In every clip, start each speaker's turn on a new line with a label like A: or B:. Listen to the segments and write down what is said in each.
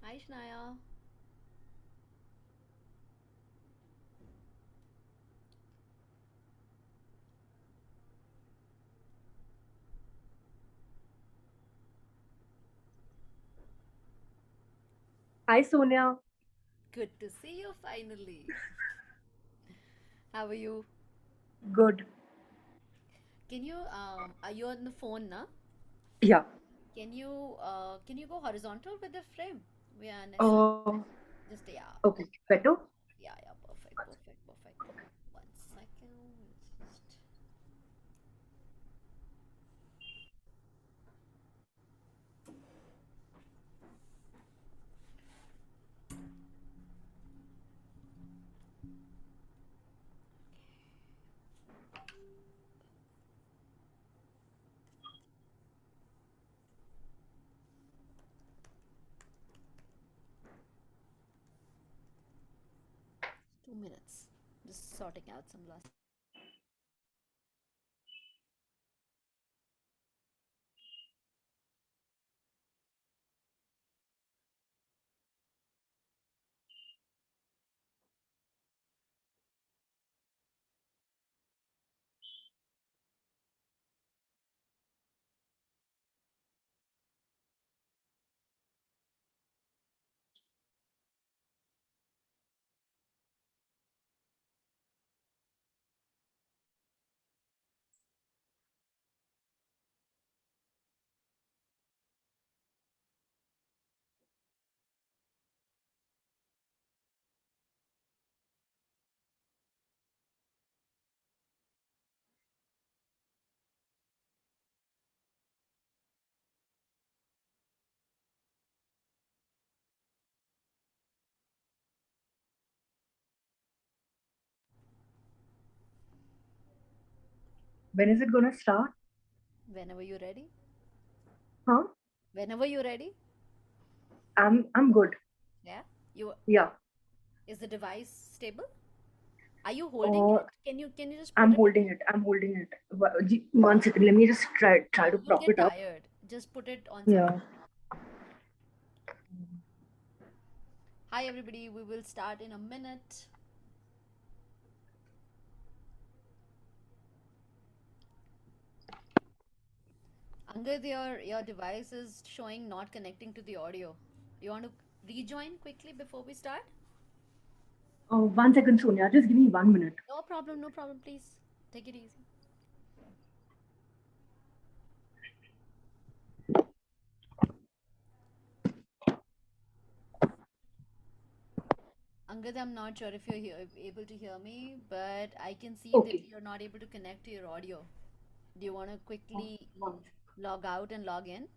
A: Hi, Shanaya.
B: Hi Sonia,
A: Good to see you finally. How are you?
B: good.
A: Are you on the phone now?
B: Yeah.
A: Can you go horizontal with the frame? We are
B: Uh,
A: just, yeah.
B: okay. Better?
A: Yeah, yeah, perfect, perfect, perfect. 1 second. Let's just 2 minutes. Just sorting out some last.
B: When is it gonna start?
A: Whenever you're ready.
B: Huh?
A: Whenever you're ready.
B: I'm good.
A: Yeah. You
B: Yeah.
A: Is the device stable? Are you holding
B: Uh,
A: it? Can you just put
B: I'm
A: it
B: holding it. I'm holding it. 1 second. Let me just try
A: No,
B: to
A: you'll
B: prop
A: get
B: it up.
A: tired. Just put it on something.
B: Yeah.
A: Hi, everybody. We will start in a minute. Angad, your device is showing not connecting to the audio. You want to rejoin quickly before we start?
B: 1 second, Sonia. Just give me 1 minute.
A: No problem, no problem. Please take it easy. Angad, I'm not sure if able to hear me, but I can see that
B: Okay.
A: you're not able to connect to your audio. Do you want to
B: One,
A: quickly
B: one.
A: log out and log in?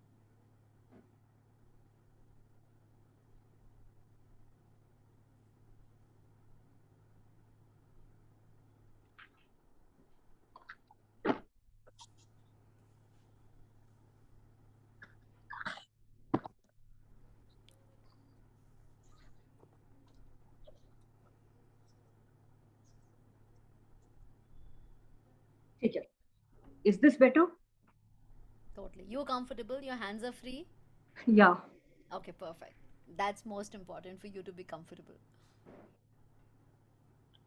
B: ठीक है. Is this better?
A: Totally. You're comfortable, your hands are free.
B: Yeah.
A: Okay, perfect. That's most important for you to be comfortable.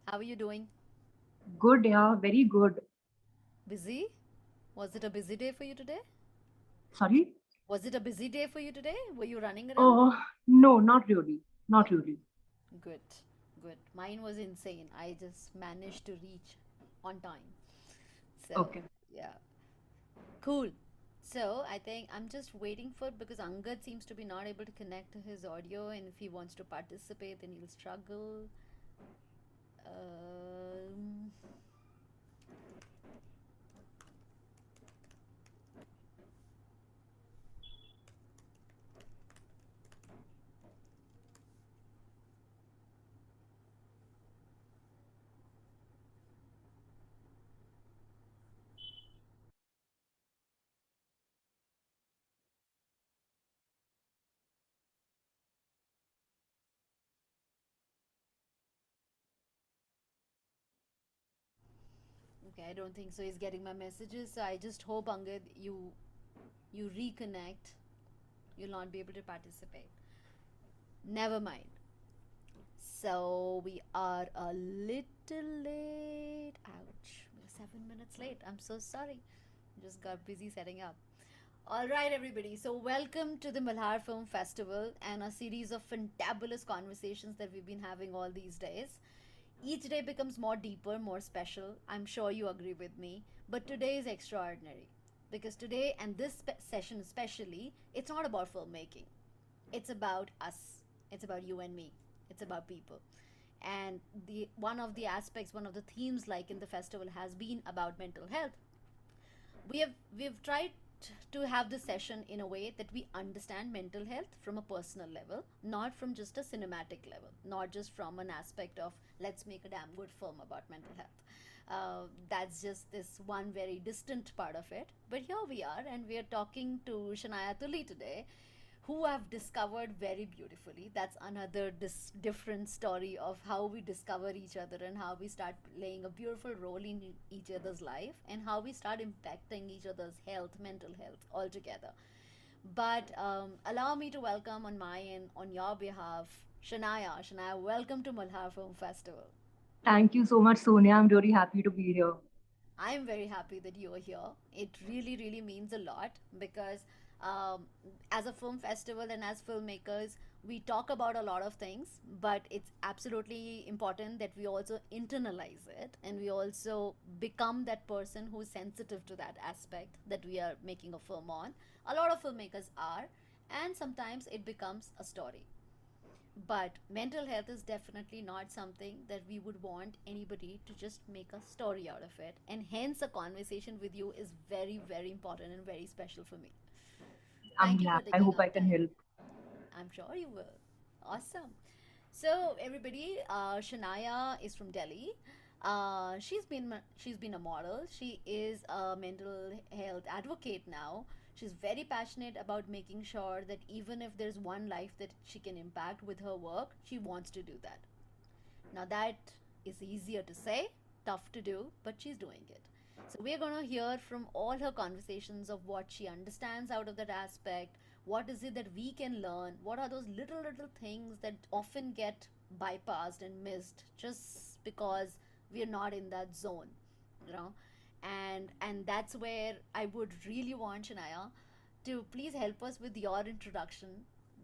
A: How are you doing?
B: Good. Yeah. Very good.
A: Busy? Was it a busy day for you today?
B: Sorry.
A: Was it a busy day for you today? Were you running around?
B: Oh, no, not really. Not
A: Okay,
B: really.
A: good, good. Mine was insane. I just managed to reach on time. So,
B: Okay.
A: yeah, cool. So, I think I'm just waiting for because Angad seems to be not able to connect to his audio, and if he wants to participate, then he'll struggle. Um, okay, I don't think so. He's getting my messages, so I just hope Angad, you reconnect. You'll not be able to participate. Never mind. So we are a little late. Ouch. We're 7 minutes late. I'm so sorry. Just got busy setting up. All right, everybody. So, welcome to the Malhar Film Festival and a series of fantabulous conversations that we've been having all these days. Each day becomes more deeper, more special. I'm sure you agree with me. But today is extraordinary because today and this session especially, it's not about filmmaking. It's about us. It's about you and me. It's about people. And the one of the aspects, one of the themes like in the festival has been about mental health. We've tried to have this session in a way that we understand mental health from a personal level, not from just a cinematic level, not just from an aspect of let's make a damn good film about mental health. That's just this one very distant part of it. But here we are, and we are talking to Shanaya Tuli today, who I've discovered very beautifully. That's another different story of how we discover each other and how we start playing a beautiful role in each other's life and how we start impacting each other's health, mental health altogether. But allow me to welcome on my end, on your behalf, Shanaya. Shanaya, welcome to Malhar Film Festival.
B: Thank you so much, Sonia. I'm really happy to be here.
A: I am very happy that you are here. It really, really means a lot because um, as a film festival and as filmmakers, we talk about a lot of things, but it's absolutely important that we also internalize it and we also become that person who's sensitive to that aspect that we are making a film on. A lot of filmmakers are, and sometimes it becomes a story. But mental health is definitely not something that we would want anybody to just make a story out of it. And hence, a conversation with you is very, very important and very special for me.
B: I'm
A: Thank you
B: glad.
A: for
B: I
A: taking
B: hope I
A: out
B: can
A: time.
B: help.
A: I'm sure you will. Awesome. So everybody, Shanaya is from Delhi. She's been a model. She is a mental health advocate now. She's very passionate about making sure that even if there's one life that she can impact with her work, she wants to do that. Now, that is easier to say, tough to do, but she's doing it. So, we're going to hear from all her conversations of what she understands out of that aspect. What is it that we can learn? What are those little things that often get bypassed and missed just because we're not in that zone, you know? And that's where I would really want Shanaya to please help us with your introduction,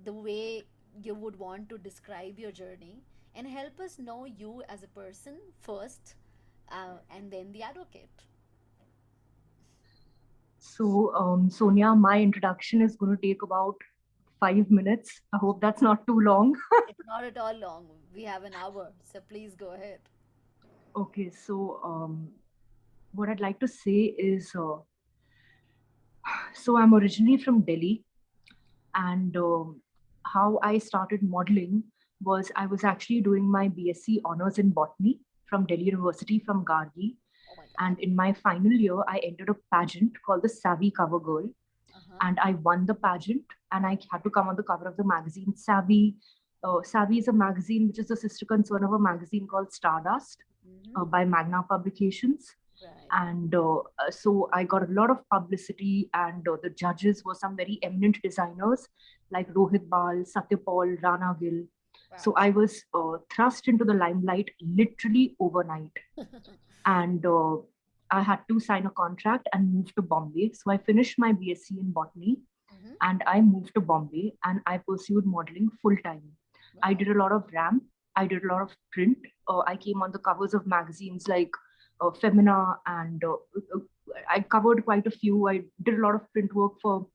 A: the way you would want to describe your journey, and help us know you as a person first, and then the advocate.
B: So, Sonia, my introduction is going to take about 5 minutes. I hope that's not too long.
A: It's not at all long. We have an hour, so please go ahead.
B: Okay, so what I'd like to say is so I'm originally from Delhi, and how I started modeling was I was actually doing my BSc honors in botany from Delhi University from Gargi.
A: Oh my God.
B: And in my final year, I entered a pageant called the Savvy Cover Girl,
A: Uh huh.
B: and I won the pageant, and I had to come on the cover of the magazine Savvy. Savvy is a magazine which is the sister concern of a magazine called Stardust
A: Mm-hmm.
B: by Magna Publications.
A: Right.
B: And so I got a lot of publicity, and the judges were some very eminent designers like Rohit Bal, Satyapal, Rana Gill. So
A: Wow.
B: I was thrust into the limelight literally overnight, and I had to sign a contract and move to Bombay. So I finished my BSc in botany,
A: Mm-hmm.
B: and I moved to Bombay and I pursued modeling full time. I
A: Wow.
B: did a lot of ramp, I did a lot of print. I came on the covers of magazines like Femina, and I covered quite a few. I did a lot of print work for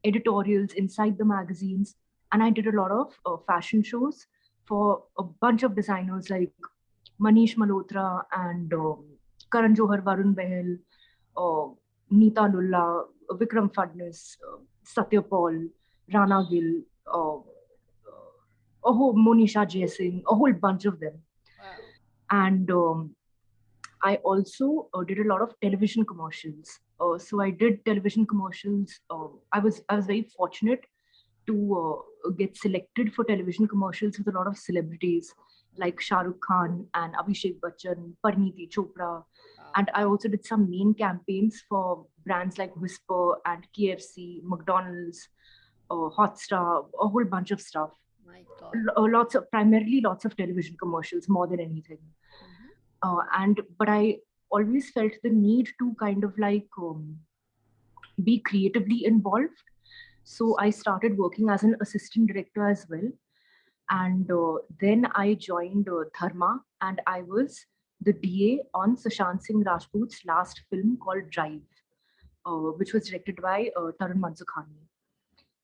B: editorials inside the magazines, and I did a lot of fashion shows for a bunch of designers like Manish Malhotra and Karan Johar, Varun Behel, Neeta Lulla, Vikram Fadnis, Satya Paul, Rana Gill, a whole Monisha Jaising, a whole bunch of them.
A: Wow.
B: And I also did a lot of television commercials. So I did television commercials. I was very fortunate to get selected for television commercials with a lot of celebrities like Shah Rukh Khan and Abhishek Bachchan, Parneeti Chopra.
A: Wow.
B: And I also did some main campaigns for brands like Whisper and KFC, McDonald's, Hotstar, a whole bunch of stuff.
A: My God.
B: Lots of television commercials more than anything.
A: Mm-hmm.
B: And but I always felt the need to kind of like be creatively involved. So I started working as an assistant director as well. And then I joined Dharma, and I was the DA on Sushant Singh Rajput's last film called Drive, which was directed by Tarun Mansukhani.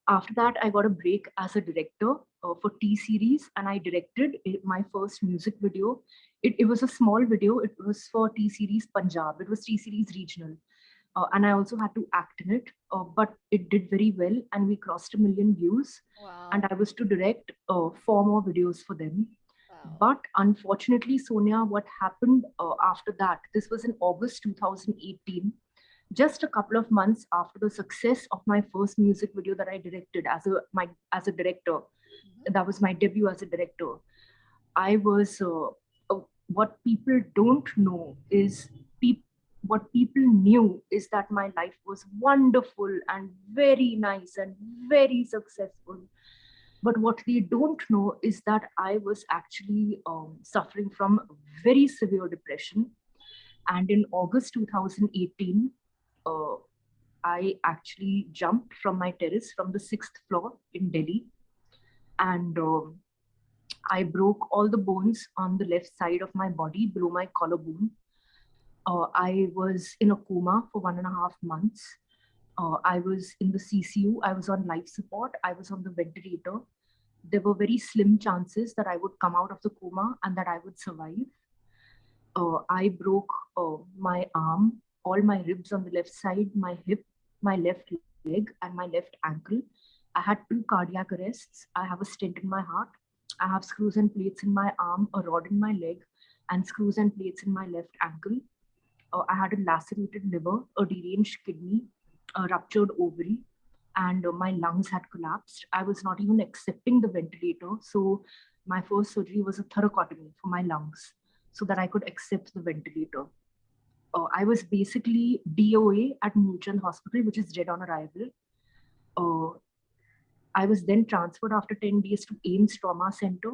B: After that, I got a break as a director for T series, and I directed my first music video. It was a small video. It was for T series Punjab. It was T series regional, and I also had to act in it. But it did very well, and we crossed 1 million views. And
A: Wow.
B: I was to direct four more videos for them.
A: Wow.
B: But unfortunately, Sonia, what happened after that? This was in August 2018, just a couple of months after the success of my first music video that I directed as a director.
A: Mm-hmm.
B: That was my debut as a director. I was what people don't know is peop- what people knew is that my life was wonderful and very nice and very successful. But what they don't know is that I was actually suffering from very severe depression. And in August 2018, uh, I actually jumped from my terrace from the sixth floor in Delhi, and I broke all the bones on the left side of my body below my collarbone. I was in a coma for 1.5 months. I was in the CCU. I was on life support. I was on the ventilator. There were very slim chances that I would come out of the coma and that I would survive. I broke my arm, all my ribs on the left side, my hip, my left leg, and my left ankle. I had two cardiac arrests. I have a stent in my heart. I have screws and plates in my arm, a rod in my leg, and screws and plates in my left ankle. I had a lacerated liver, a deranged kidney, a ruptured ovary, and my lungs had collapsed. I was not even accepting the ventilator. So, my first surgery was a thoracotomy for my lungs so that I could accept the ventilator. I was basically DOA at Newton Hospital, which is dead on arrival. Uh, I was then transferred after 10 days to AIMS Trauma Center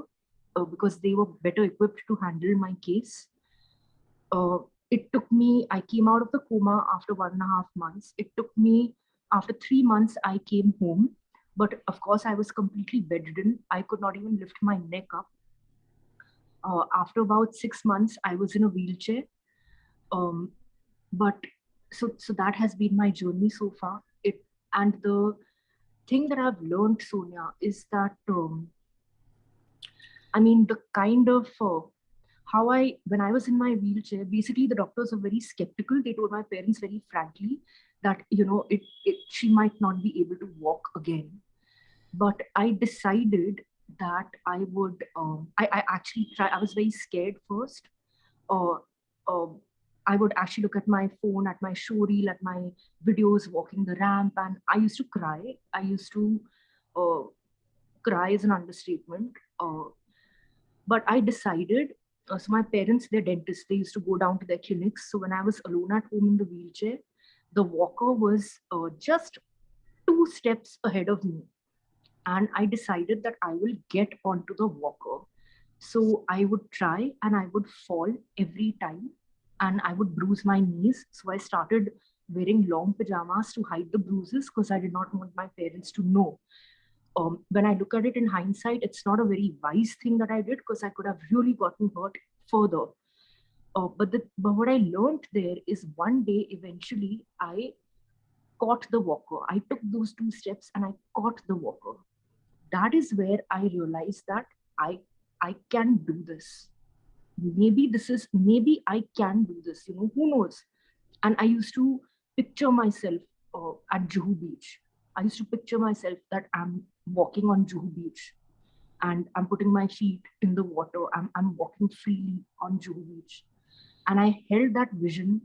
B: because they were better equipped to handle my case. uh, it took me, I came out of the coma after 1.5 months. It took me, after 3 months, I came home. But of course, I was completely bedridden. I could not even lift my neck up. After about 6 months, I was in a wheelchair. Um, but so that has been my journey so far. And the thing that I've learned, Sonia, is that I mean, the kind of how when I was in my wheelchair, basically the doctors were very skeptical. They told my parents very frankly that, she might not be able to walk again. But I decided that I actually try, I was very scared first. Uh, uh, I would actually look at my phone, at my show reel, at my videos walking the ramp, and I used to cry. I used to uh, cry is an understatement. But I decided, so my parents, they're dentists, they used to go down to their clinics. So when I was alone at home in the wheelchair, the walker was just 2 steps ahead of me. And I decided that I will get onto the walker. So I would try and I would fall every time and I would bruise my knees. So I started wearing long pajamas to hide the bruises because I did not want my parents to know. When I look at it in hindsight, it's not a very wise thing that I did because I could have really gotten hurt further. But what I learned there is one day eventually I caught the walker. I took those 2 steps and I caught the walker. That is where I realized that I I can do this. Maybe I can do this. Who knows? And I used to picture myself at Juhu Beach. I used to picture myself that I'm walking on Juhu Beach and I'm putting my feet in the water. I'm walking freely on Juhu Beach. And I held that vision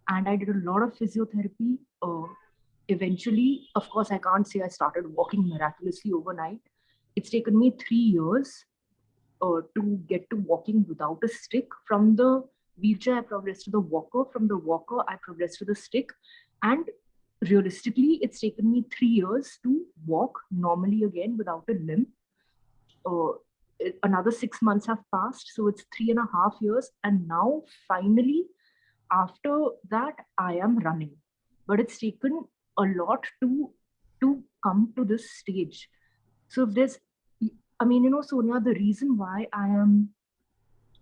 B: and I did a lot of physiotherapy. Eventually, of course, I can't say I started walking miraculously overnight. It's taken me 3 years to get to walking without a stick. From the wheelchair, I progressed to the walker. From the walker, I progressed to the stick. And realistically, it's taken me 3 years to walk normally again without a limp. uh, another 6 months have passed, so it's 3.5 years, and now finally, after that, I am running. But it's taken a lot to come to this stage. So if there's, I mean, Sonia, the reason why I am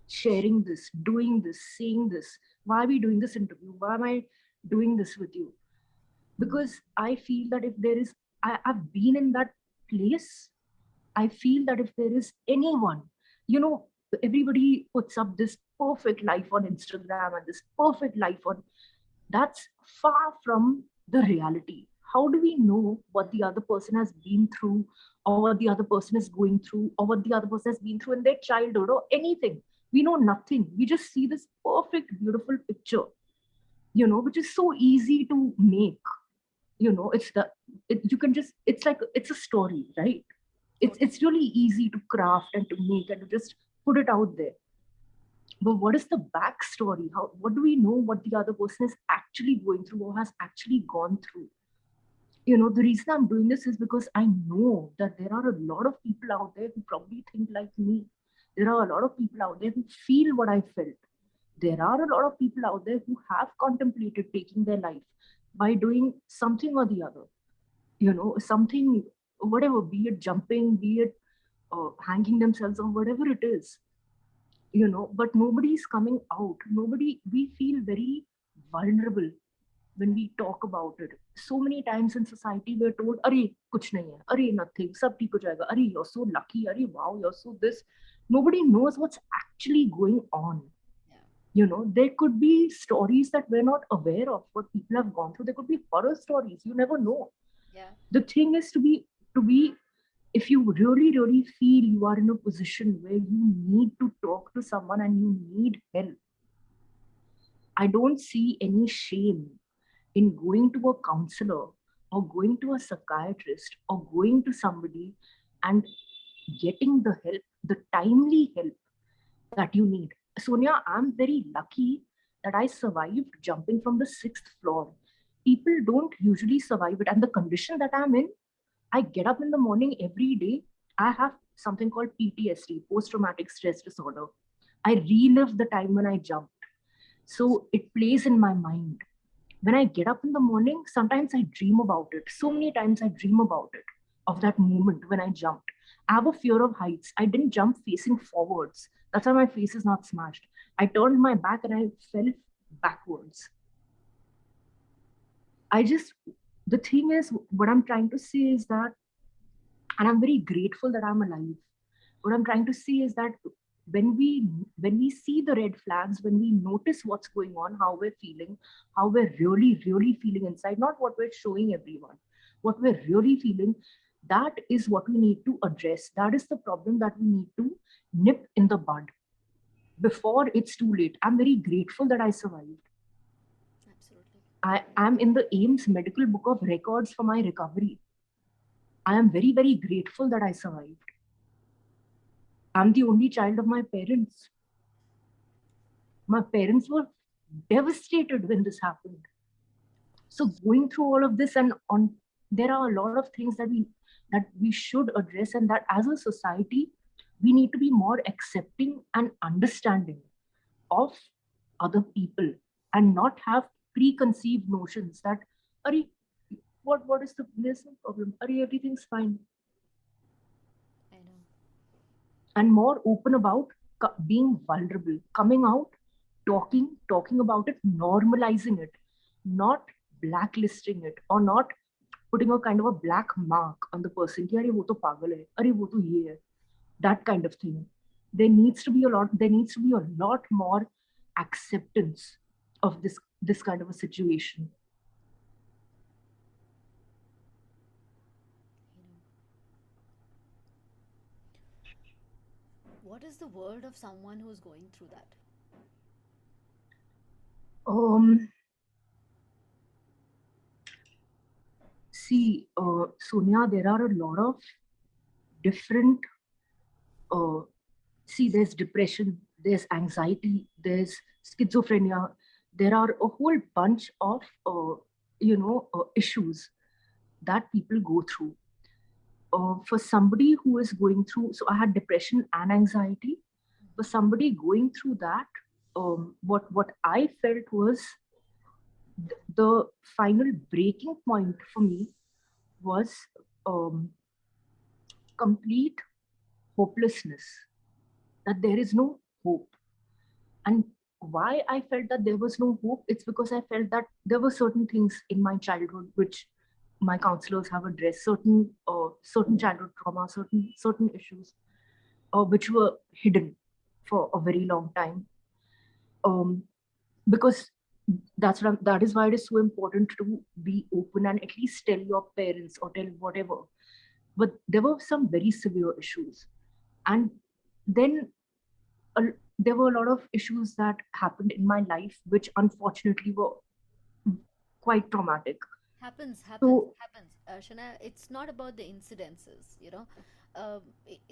B: sharing this, doing this, saying this, why are we doing this interview? Why am I doing this with you? Because I feel that if there is, I've been in that place. I feel that if there is anyone, you know, everybody puts up this perfect life on Instagram and this perfect life on, that's far from the reality. How do we know what the other person has been through, or what the other person is going through, or what the other person has been through in their childhood, or anything? We know nothing. We just see this perfect, beautiful picture, which is so easy to make. It's you can just, it's like, it's a story, right? It's
A: Totally.
B: really easy to craft and to make and to just put it out there. But what is the backstory? What do we know what the other person is actually going through or has actually gone through? The reason I'm doing this is because I know that there are a lot of people out there who probably think like me. There are a lot of people out there who feel what I felt. There are a lot of people out there who have contemplated taking their life by doing something or the other. Something, whatever, be it jumping, be it hanging themselves, or whatever it is. But nobody's coming out. Nobody, we feel very vulnerable when we talk about it. So many times in society we're told, "Arey, kuch nahi hai. Arey, nothing. Sab theek ho jayega. Arey, you're so lucky. Arey, wow, you're so this." Nobody knows what's actually going on.
A: Yeah.
B: There could be stories that we're not aware of, what people have gone through. There could be horror stories. You never know.
A: Yeah.
B: The thing is to be, if you really, really feel you are in a position where you need to talk to someone and you need help, I don't see any shame in going to a counselor or going to a psychiatrist or going to somebody and getting the help, the timely help that you need. Sonia, I'm very lucky that I survived jumping from the sixth floor. People don't usually survive it. And the condition that I'm in, I get up in the morning every day. I have something called PTSD, post traumatic stress disorder. I relive the time when I jumped. So it plays in my mind. When I get up in the morning, sometimes I dream about it. So many times I dream about it, of that moment when I jumped. I have a fear of heights. I didn't jump facing forwards. That's why my face is not smashed. I turned my back and I fell backwards. I just, the thing is, what I'm trying to say is that, and I'm very grateful that I'm alive. What I'm trying to say is that when we when we see the red flags, when we notice what's going on, how we're feeling, how we're really, really feeling inside, not what we're showing everyone, what we're really feeling, that is what we need to address. That is the problem that we need to nip in the bud before it's too late. I'm very grateful that I survived.
A: Absolutely.
B: I am in the AIMS medical book of records for my recovery. I am very, very grateful that I survived. I'm the only child of my parents. My parents were devastated when this happened. So going through all of this, and on, there are a lot of things that we should address, and that as a society we need to be more accepting and understanding of other people, and not have preconceived notions that, are what is the, there's no problem, are everything's fine.
A: I know.
B: And more open about being vulnerable, coming out, talking about it, normalizing it, not blacklisting it, or not putting a kind of a black mark on the person. कि, अरे वो तो पागल है, अरे वो तो ये है, that kind of thing. There needs to be a lot more acceptance of this kind of a situation.
A: I know. What is the word of someone who's going through that?
B: um See, Sonia, there are a lot of different, uh, see, there's depression, there's anxiety, there's schizophrenia. There are a whole bunch of issues that people go through. for somebody who is going through, so I had depression and anxiety. For somebody going through that, what I felt was the final breaking point for me was um, complete hopelessness, that there is no hope. And why I felt that there was no hope, it's because I felt that there were certain things in my childhood which my counselors have addressed, certain childhood trauma, certain issues which were hidden for a very long time. Um, because that is why it is so important to be open and at least tell your parents or tell whatever. But there were some very severe issues, and then a, there were a lot of issues that happened in my life which unfortunately were quite traumatic. So
A: Happens. Shana, it's not about the incidences, you know.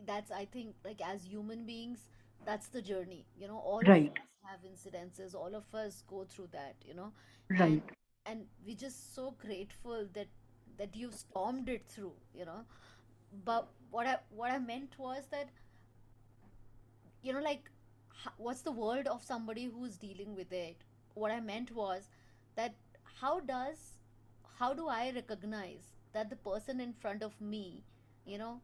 A: That's, I think, like as human beings, that's the journey. You know, all of
B: right,
A: us have incidences. All of us go through that. You know, and
B: right.
A: we're just so grateful that you've stormed it through. You know, but what I meant was that, you know, like, what's the word of somebody who's dealing with it? What I meant was that, how does how do I recognize that the person in front of me, you know,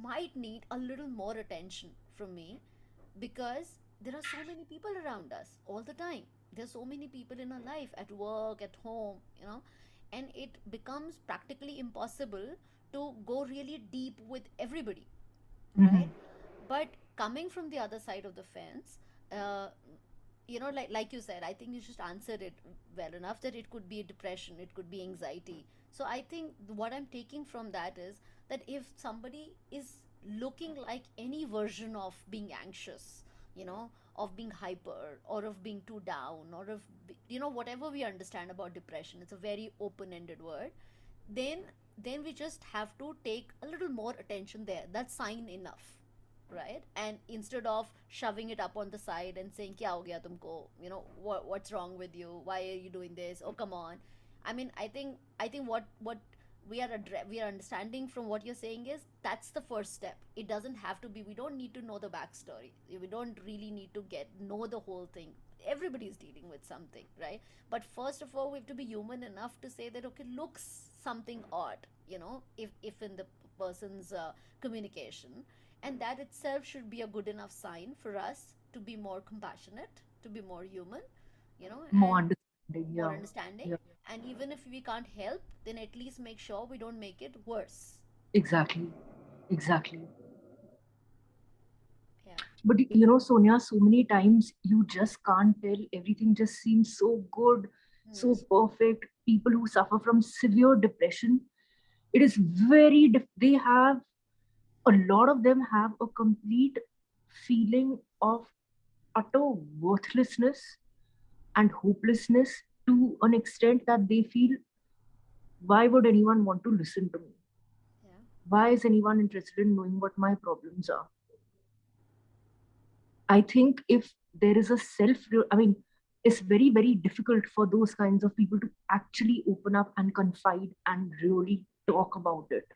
A: might need a little more attention from me, because there are so many people around us all the time. There's so many people in our life, at work, at home, you know, and it becomes practically impossible to go really deep with everybody, right?
B: Hmm.
A: But coming from the other side of the fence, uh, you know, like you said, I think you just answered it well enough, that it could be depression, it could be anxiety. So I think what I'm taking from that is that if somebody is looking like any version of being anxious, you know, of being hyper, or of being too down, or of, you know, whatever we understand about depression, it's a very open ended word. Then then we just have to take a little more attention there. That's sign enough, right? And instead of shoving it up on the side and saying kya ho gaya tumko, you know, what's wrong with you, why are you doing this, oh come on. I mean, I think what we are understanding from what you're saying is that's the first step. It doesn't have to be, we don't need to know the backstory, we don't really need to get know the whole thing. Everybody's dealing with something, right? But first of all, we have to be human enough to say that, okay, looks something odd, you know, if in the person's communication, and that itself should be a good enough sign for us to be more compassionate, to be more human, you know,
B: More
A: and
B: understanding,
A: more
B: yeah,
A: understanding.
B: yeah,
A: And even if we can't help, then at least make sure we don't make it worse.
B: exactly, exactly.
A: Yeah.
B: But Sonia, so many times you just can't tell. Everything just seems so good,
A: Hmm.
B: so perfect. People who suffer from severe depression, it is very, they have, a lot of them have a complete feeling of utter worthlessness and hopelessness, to an extent that they feel, why would anyone want to listen to me?
A: Yeah.
B: Why is anyone interested in knowing what my problems are? I think if there is a I mean, it's very, very difficult for those kinds of people to actually open up and confide and really talk about it.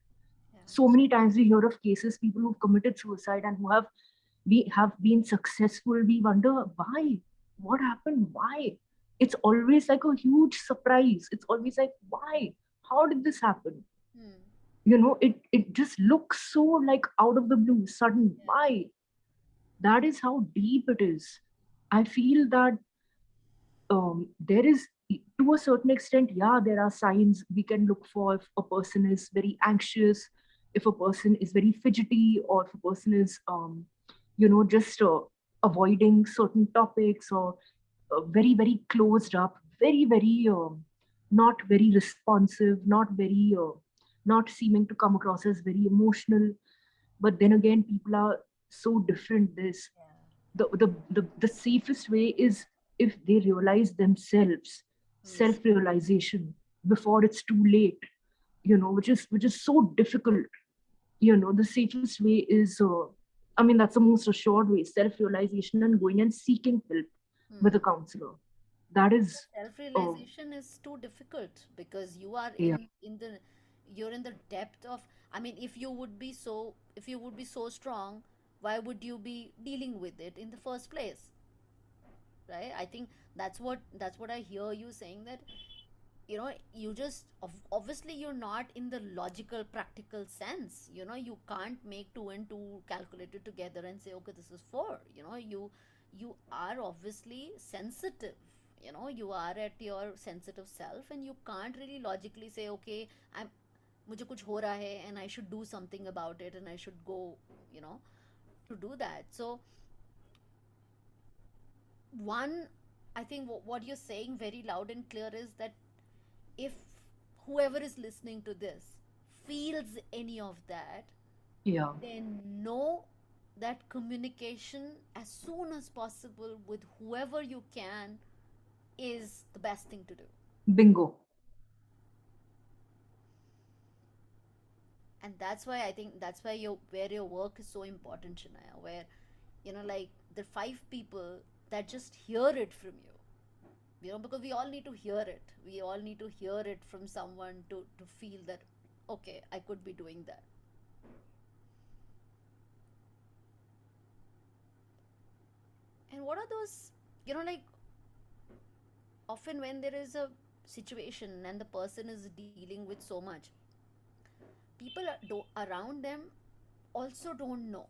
A: Yeah.
B: So many times we hear of cases, people who've committed suicide and who have been successful. We wonder why, what happened, why. It's always like a huge surprise. It's always like, why? How did this happen?
A: Hmm.
B: It just looks so like out of the blue, sudden.
A: Yeah.
B: Why? That is how deep it is. I feel that there is, to a certain extent, yeah, there are signs we can look for. If a person is very anxious, if a person is very fidgety, or if a person is just avoiding certain topics, or very, very closed up, very, very not very responsive, not seeming to come across as very emotional. But then again, people are so different. This The safest way is if they realize themselves,
A: Hmm.
B: self realization, before it's too late, which is so difficult. The safest way is, I mean, that's the most assured way, self realization, and going and seeking help with a
A: Hmm.
B: counselor. That is,
A: Self
B: uh,
A: realization is too difficult because you are
B: yeah,
A: in the You're in the depth of, I mean, if you would be so strong, why would you be dealing with it in the first place, right? I think that's what I hear you saying, that you just obviously you're not in the logical practical sense. You can't make two and two calculated together and say, okay, this is four. You are obviously sensitive. You are at your sensitive self, and you can't really logically say, okay, I'm मुझे कुछ हो रहा है and I should do something about it, and I should go, you know to do that. So one, I think what you're saying very loud and clear is that if whoever is listening to this feels any of that,
B: Yeah.
A: then know that communication as soon as possible with whoever you can is the best thing to do.
B: Bingo.
A: And that's why I think that's why where your work is so important, Shanaya, where like the five people that just hear it from you, because we all need to hear it. We all need to hear it from someone to feel that, okay, I could be doing that. And what are those, like often when there is a situation and the person is dealing with so much, people around them also don't know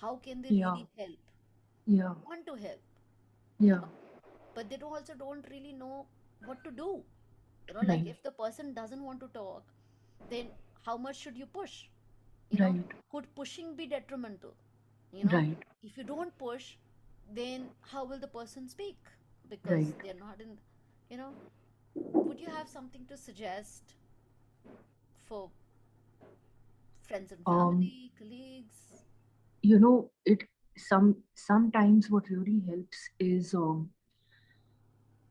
A: how can they
B: Yeah.
A: really help. They
B: Yeah.
A: want to help, you
B: Yeah.
A: know, but they also don't really know what to do. Like
B: Right.
A: if the person doesn't want to talk, then how much should you push?
B: Right.
A: Could pushing be detrimental? you know
B: Right.
A: if you don't push, then how will the person speak? Because
B: Right.
A: they're not in. you know would you have something to suggest for friends and
B: Um,
A: family, colleagues?
B: it sometimes what really helps is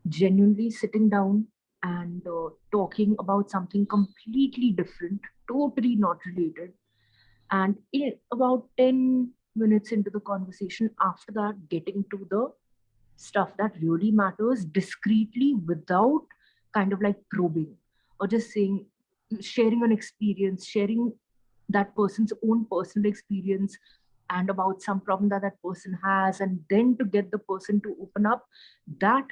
B: genuinely sitting down and talking about something completely different, totally not related. And in about 10 minutes into the conversation, after that, getting to the stuff that really matters discreetly without kind of like probing, or just saying, sharing an experience, sharing that person's own personal experience and about some problem that that person has, and then to get the person to open up. that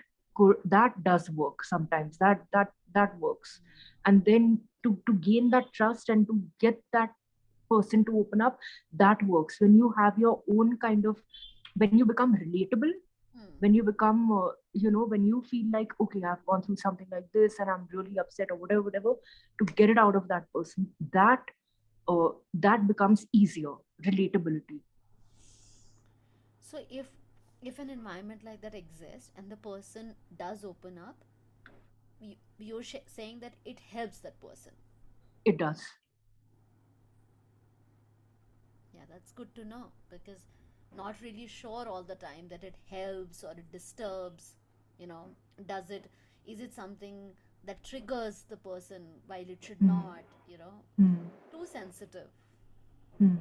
B: that does work sometimes. That works. And then to gain that trust and to get that person to open up, that works when you have your own kind of, when you become relatable,
A: Hmm.
B: when you become when you feel like, okay, I've gone through something like this and I'm really upset or whatever, to get it out of that person, that becomes easier. Relatability.
A: So if an environment like that exists and the person does open up, you're saying that it helps that person.
B: It does.
A: Yeah, that's good to know, because not really sure all the time that it helps or it disturbs. you know does it is it something that triggers the person while it should
B: Hmm.
A: not.
B: Hmm.
A: Too sensitive.
B: Hmm.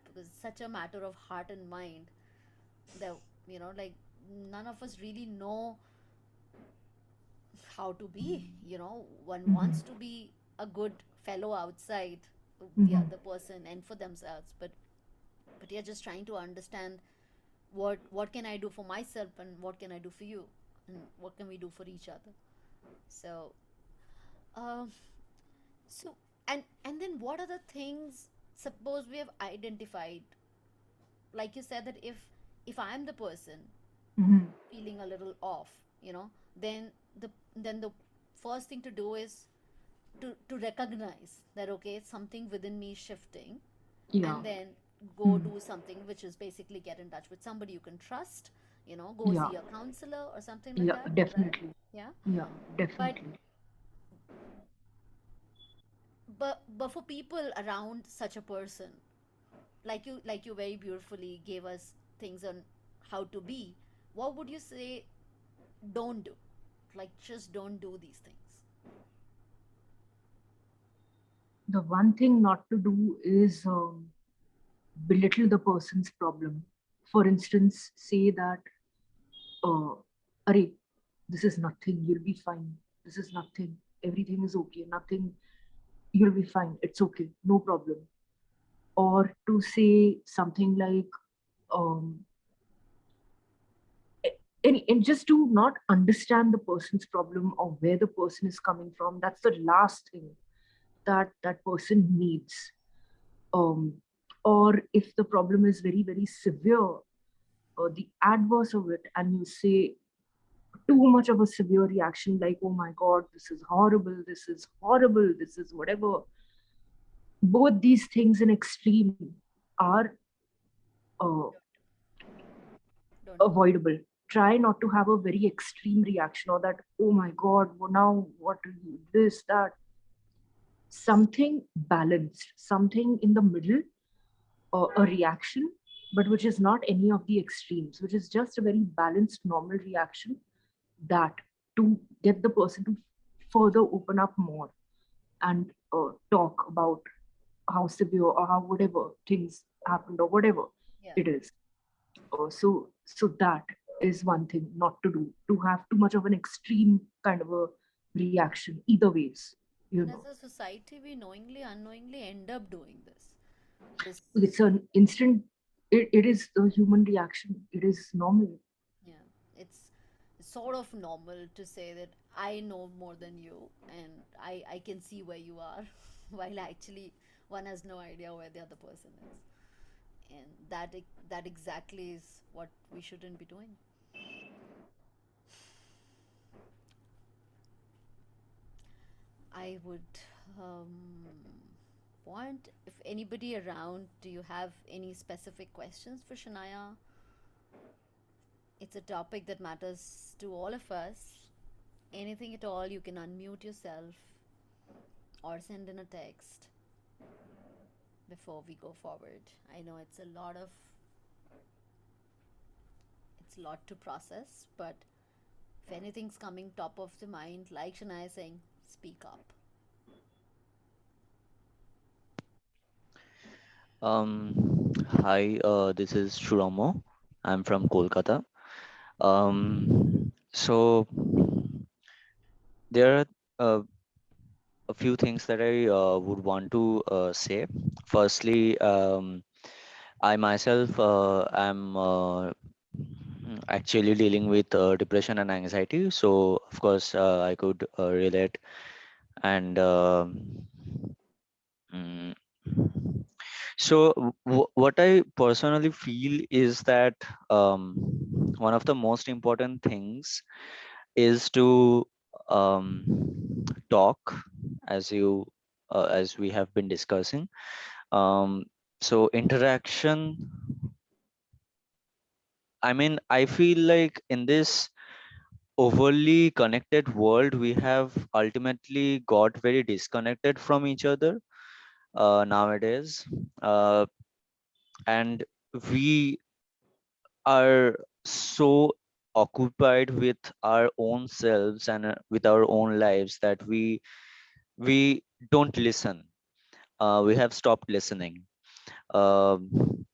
A: Because it's such a matter of heart and mind that, like, none of us really know how to be. One
B: Hmm.
A: wants to be a good fellow outside the
B: Hmm.
A: other person and for themselves, but you're just trying to understand what can I do for myself, and what can I do for you, and what can we do for each other. So um so and then what are the things, suppose we have identified, like you said, that if I am the person
B: Hmm.
A: feeling a little off, then the first thing to do is to recognize that, okay, something within me is shifting,
B: Yeah.
A: and then go
B: Hmm.
A: do something, which is basically get in touch with somebody you can trust. Go
B: Yeah.
A: see a counselor or something like
B: Yeah.
A: that, right?
B: Definitely.
A: Yeah.
B: Yeah.
A: but
B: Definitely.
A: but for people around such a person, like you very beautifully gave us things on how to be, what would you say don't do? Like, just don't do these things.
B: The one thing not to do is belittle the person's problem. For instance, say that, Arey, this is nothing, you'll be fine. This is nothing. Everything is okay. Nothing. you'll be fine, it's okay, no problem. Or to say something like, um, and just to not understand the person's problem or where the person is coming from, that's the last thing that that person needs. um, or if the problem is very very severe, the adverse of it, and you say too much of a severe reaction like, oh my god, this is horrible, this is horrible, this is whatever, both these things in extreme are uh,
A: Don't do it.
B: avoidable. Try not to have a very extreme reaction, or that, oh my god, well, now what this that. Something balanced, something in the middle, a reaction, but which is not any of the extremes, which is just a very balanced normal reaction, that to get the person to further open up more and talk about how severe or how whatever things happened or whatever
A: Yeah.
B: it is. So that is one thing not to do, to have too much of an extreme kind of a reaction either ways, you
A: And
B: know.
A: as a society, we knowingly, unknowingly end up doing this. This,
B: It's an instant, it is the human reaction, it is normal.
A: yeah, it's sort of normal to say that I know more than you and I can see where you are, while actually one has no idea where the other person is. And that exactly is what we shouldn't be doing. I would want, if anybody around, do you have any specific questions for Shanaya? It's a topic that matters to all of us. Anything at all, you can unmute yourself or send in a text before we go forward. I know it's a lot to process, but if anything's coming top of the mind, like Shania is saying, speak up.
C: Hi, this is Shuramo. I'm from Kolkata. So there are uh, a few things that I would want to say. Firstly, I myself am actually dealing with depression and anxiety. So of course, I could relate. And mm, so what I personally feel is that one of the most important things is to talk, as you as we have been discussing. um, so interaction, I mean, I feel like in this overly connected world, we have ultimately got very disconnected from each other nowadays. uh, and we are so occupied with our own selves and with our own lives that we don't listen. We have stopped listening. um,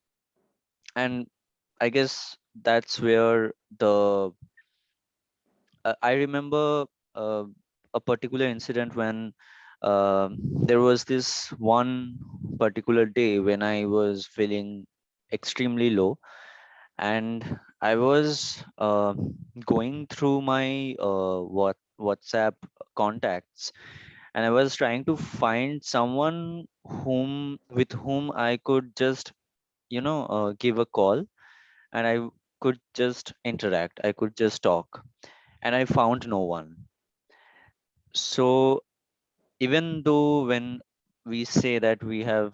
C: and I guess that's where the I remember uh, a particular incident when there was this one particular day when I was feeling extremely low, and I was going through my WhatsApp contacts, and I was trying to find someone with whom I could just give a call, and I could just interact. I could just talk, and I found no one. So even though when we say that we have,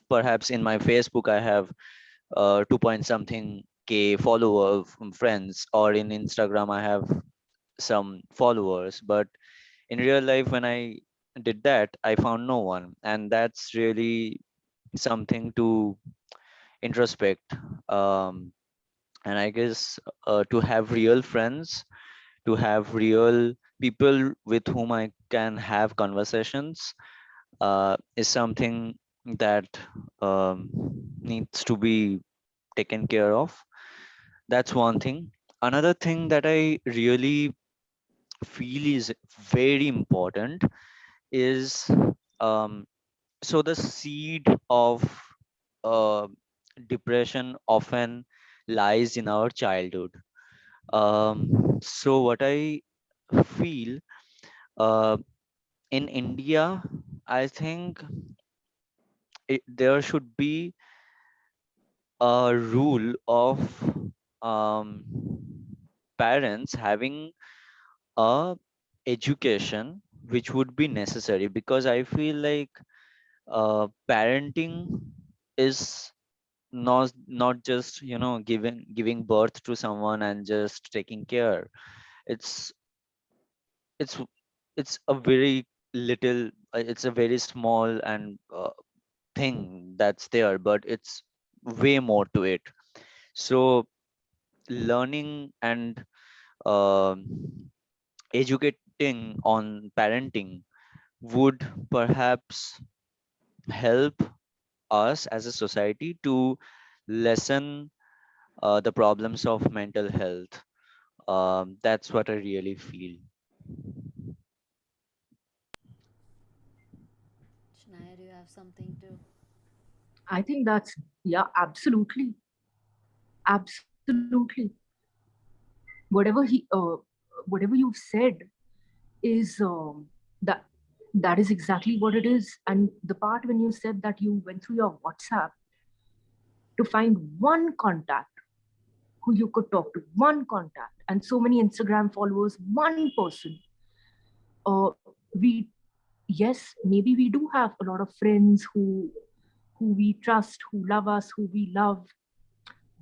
C: perhaps in my Facebook I have 2 point something k follower friends, or in Instagram I have some followers, but in real life when I did that, I found no one, and that's really something to introspect. um, and I guess to have real friends, to have real people with whom I can have conversations, is something that um, needs to be taken care of. That's one thing. Another thing that I really feel is very important is Um, so the seed of uh, depression often lies in our childhood. So what I feel uh, in India, I think there should be a rule of um, parents having a education which would be necessary, because I feel like parenting is not just giving birth to someone and just taking care. It's it's it's a very little, it's a very small and thing that's there, but it's way more to it. So learning and um educating on parenting would perhaps help us as a society to lessen the problems of mental health. That's what I really feel.
A: Shania, do you have something to?
B: I think that's, yeah, absolutely, absolutely. Whatever whatever you've said is that that is exactly what it is. And the part when you said that you went through your WhatsApp to find one contact who you could talk to, one contact, and so many Instagram followers, one person. We, yes, maybe we do have a lot of friends who we trust, who love us, who we love.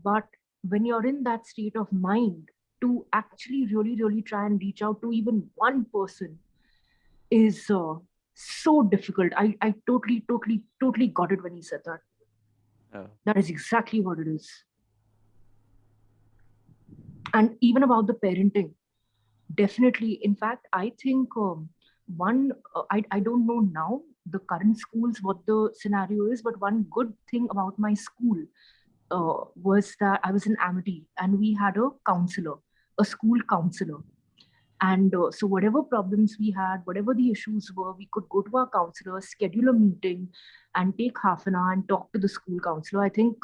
B: But when you're in that state of mind to actually really, really try and reach out to even one person is so difficult. I totally, totally, totally got it when you said that.
C: uh,
B: That is exactly what it is. And even about the parenting, definitely. In fact, I think I don't know now the current schools what the scenario is, but one good thing about my school was that I was in Amity and we had a counselor, a school counselor. And so, whatever problems we had, whatever the issues were, we could go to our counselor, schedule a meeting, and take half an hour and talk to the school counselor. I think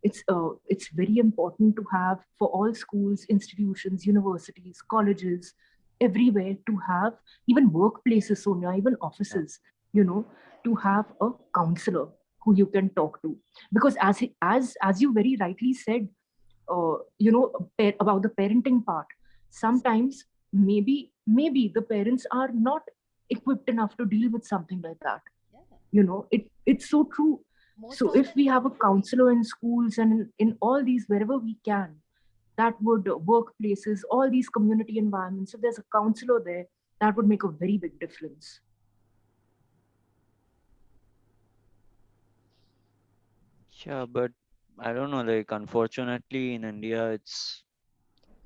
B: it's very important to have for all schools, institutions, universities, colleges, everywhere to have, even workplaces, Sonia, even
C: yeah.
B: offices, you know, to have a counselor who you can talk to. Because as you very rightly said, about the parenting part, sometimes maybe the parents are not equipped enough to deal with something like that.
A: Yeah,
B: It's so true.
A: most
B: So if
A: often
B: we
A: it
B: have a
A: would be.
B: counselor in schools and in all these wherever we can, that would workplaces, all these community environments, if there's a counselor there, that would make a very big difference.
C: Yeah, but I don't know, like unfortunately in India it's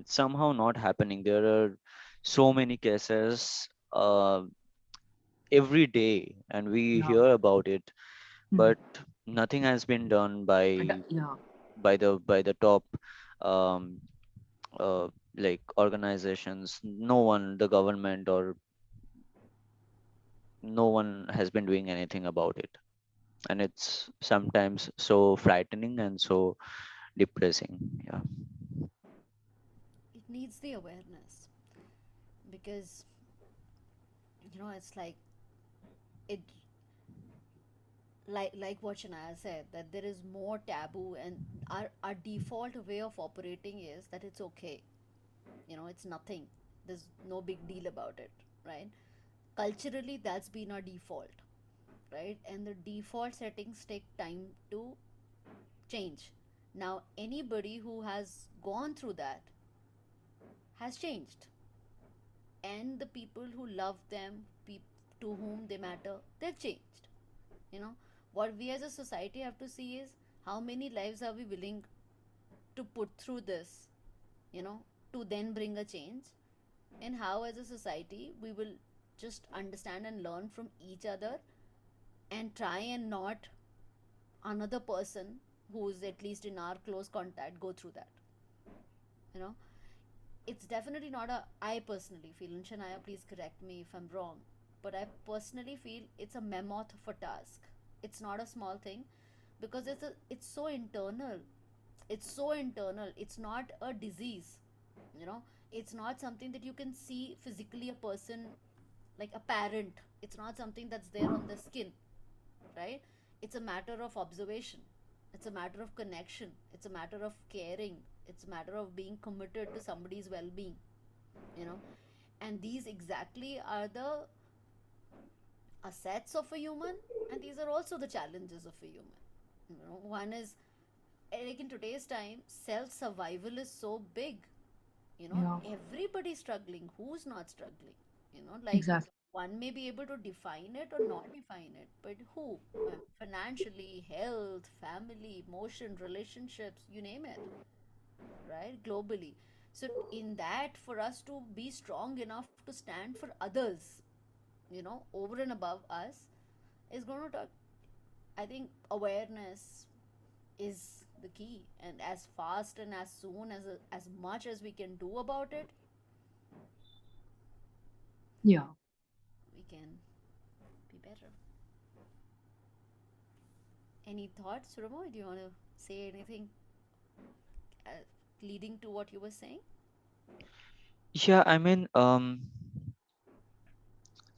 C: somehow not happening. There are so many cases every day and we
B: Yeah.
C: hear about it,
B: Hmm.
C: but nothing has been done
B: Yeah.
C: by the top um like organizations. No one, the government or no one has been doing anything about it, and it's sometimes so frightening and so depressing. Yeah.
A: It needs the awareness because it's it like what Shania said, that there is more taboo, and our default way of operating is that it's okay. It's nothing. There's no big deal about it, right? Culturally, that's been our default, right? And the default settings take time to change. Now, anybody who has gone through that has changed, and the people who love them, to whom they matter, they've changed. you know what we as a society have to see is how many lives are we willing to put through this, you know to then bring a change, and how as a society we will just understand and learn from each other, and try and not another person who's at least in our close contact go through that. you know it's definitely not a, I personally feel, and Shanaya, please correct me if I'm wrong, but I personally feel it's a mammoth of a task. It's not a small thing because it's so internal. It's so internal. It's not a disease, you know. It's not something that you can see physically a person, like a parent. It's not something that's there on the skin, right? It's a matter of observation. It's a matter of connection. It's a matter of caring. It's a matter of being committed to somebody's well-being, you know. And these exactly are the assets of a human, and these are also the challenges of a human. You know, one is, like, in today's time, self survival is so big. You know,
B: Yeah,
A: everybody's struggling. Who's not struggling? You know, like,
B: exactly.
A: one may be able to define it or not define it, but who? Financially, health, family, emotion, relationships, you name it, right? Globally. So, in that, for us to be strong enough to stand for others, you know, over and above us, is going to talk. I think awareness is the key, and as fast and as soon as much as we can do about it,
B: Yeah.
A: we can be better. Any thoughts, Ramo? Do you want to say anything uh, leading to what you were saying?
C: Yeah, I mean,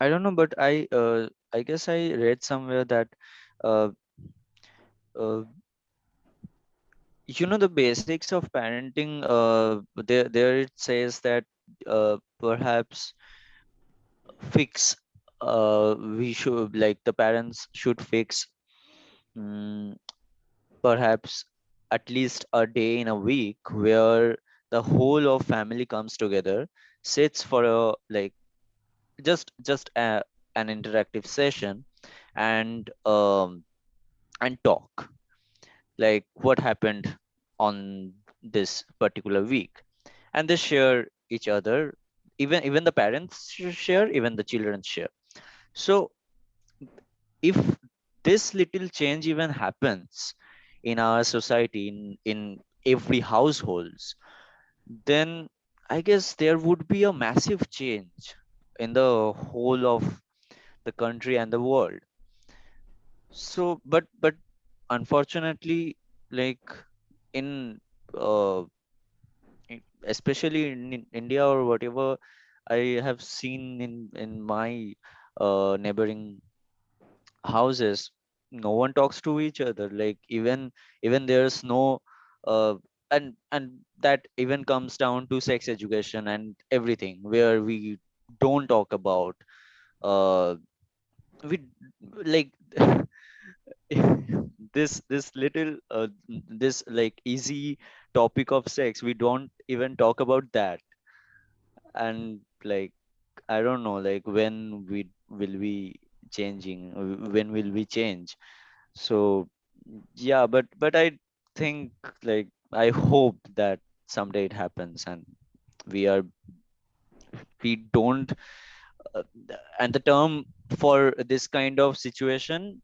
C: I don't know, but I guess I read somewhere that uh, uh, the basics of parenting. There it says that perhaps fix. We should, like, the parents should fix. mm Perhaps at least a day in a week where the whole of family comes together, sits for a, like, just an interactive session, and talk, like, what happened on this particular week, and they share each other. Even the parents share, even the children share. So if this little change even happens in our society, in every households, then I guess there would be a massive change in the whole of the country and the world. So, but unfortunately, like, in uh, especially in India or whatever, I have seen in my neighboring houses, no one talks to each other. Like, even there's no and that even comes down to sex education and everything, where we don't talk about we like this little this, like, easy topic of sex, we don't even talk about that. And, like, I don't know, like, when we will be changing, when will we change? So yeah, but I think, like, I hope that someday it happens, and we are we don't uh, and the term for this kind of situation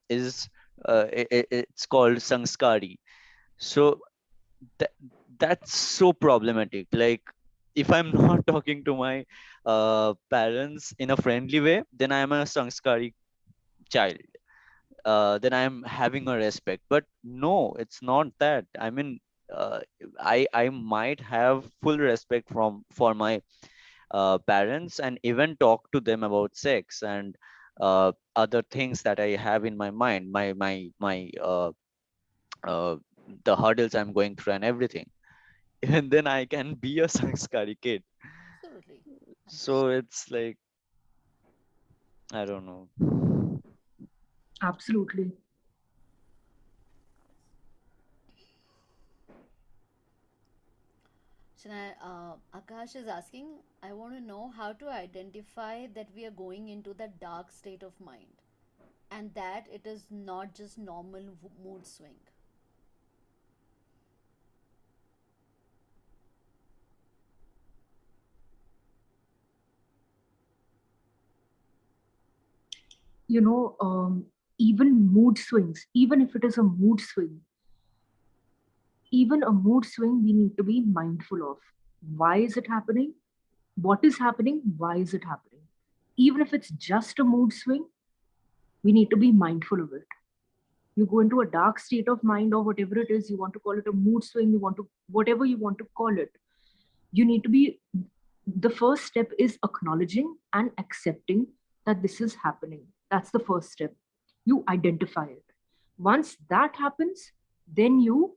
C: is it's called sanskari. So that that's so problematic. Like, if I'm not talking to my parents in a friendly way, then I am a sanskari child. Then I'm having a respect. But no, it's not that. I mean, I might have full respect for my parents, and even talk to them about sex and other things that I have in my mind, uh, the hurdles I'm going through and everything. And then I can be a sanskari kid.
A: Absolutely.
C: So
A: Absolutely.
C: it's like, I don't know.
B: Absolutely.
A: Shana, Akash is asking, I want to know how to identify that we are going into that dark state of mind and that it is not just normal mood swing.
B: Even mood swings, even if it is a mood swing, even a mood swing, we need to be mindful of. Why is it happening? What is happening? Why is it happening? even if it's just a mood swing, we need to be mindful of it. You go into a dark state of mind, or whatever it is, you want to call it a mood swing, you want to, whatever you want to call it, you need to be, the first step is acknowledging and accepting that this is happening. That's the first step. You identify it. Once that happens, then you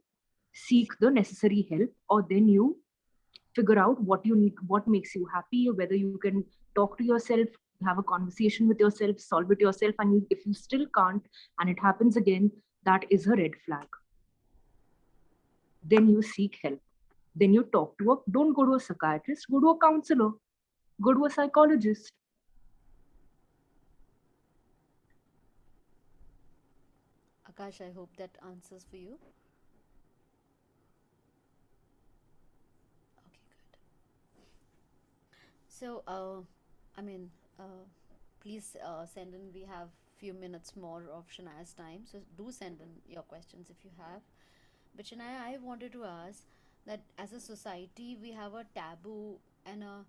B: seek the necessary help, or then you figure out what you need, what makes you happy, or whether you can talk to yourself, have a conversation with yourself, solve it yourself. And if you still can't, and it happens again, that is a red flag. Then you seek help. Then you talk to a, don't go to a psychiatrist, go to a counselor, go to a psychologist.
A: Akash, I hope that answers for you. Okay, good. So, I mean, please send in. We have few minutes more of Shanaya's time, so do send in your questions if you have. But Shanaya, I wanted to ask that as a society, we have a taboo and a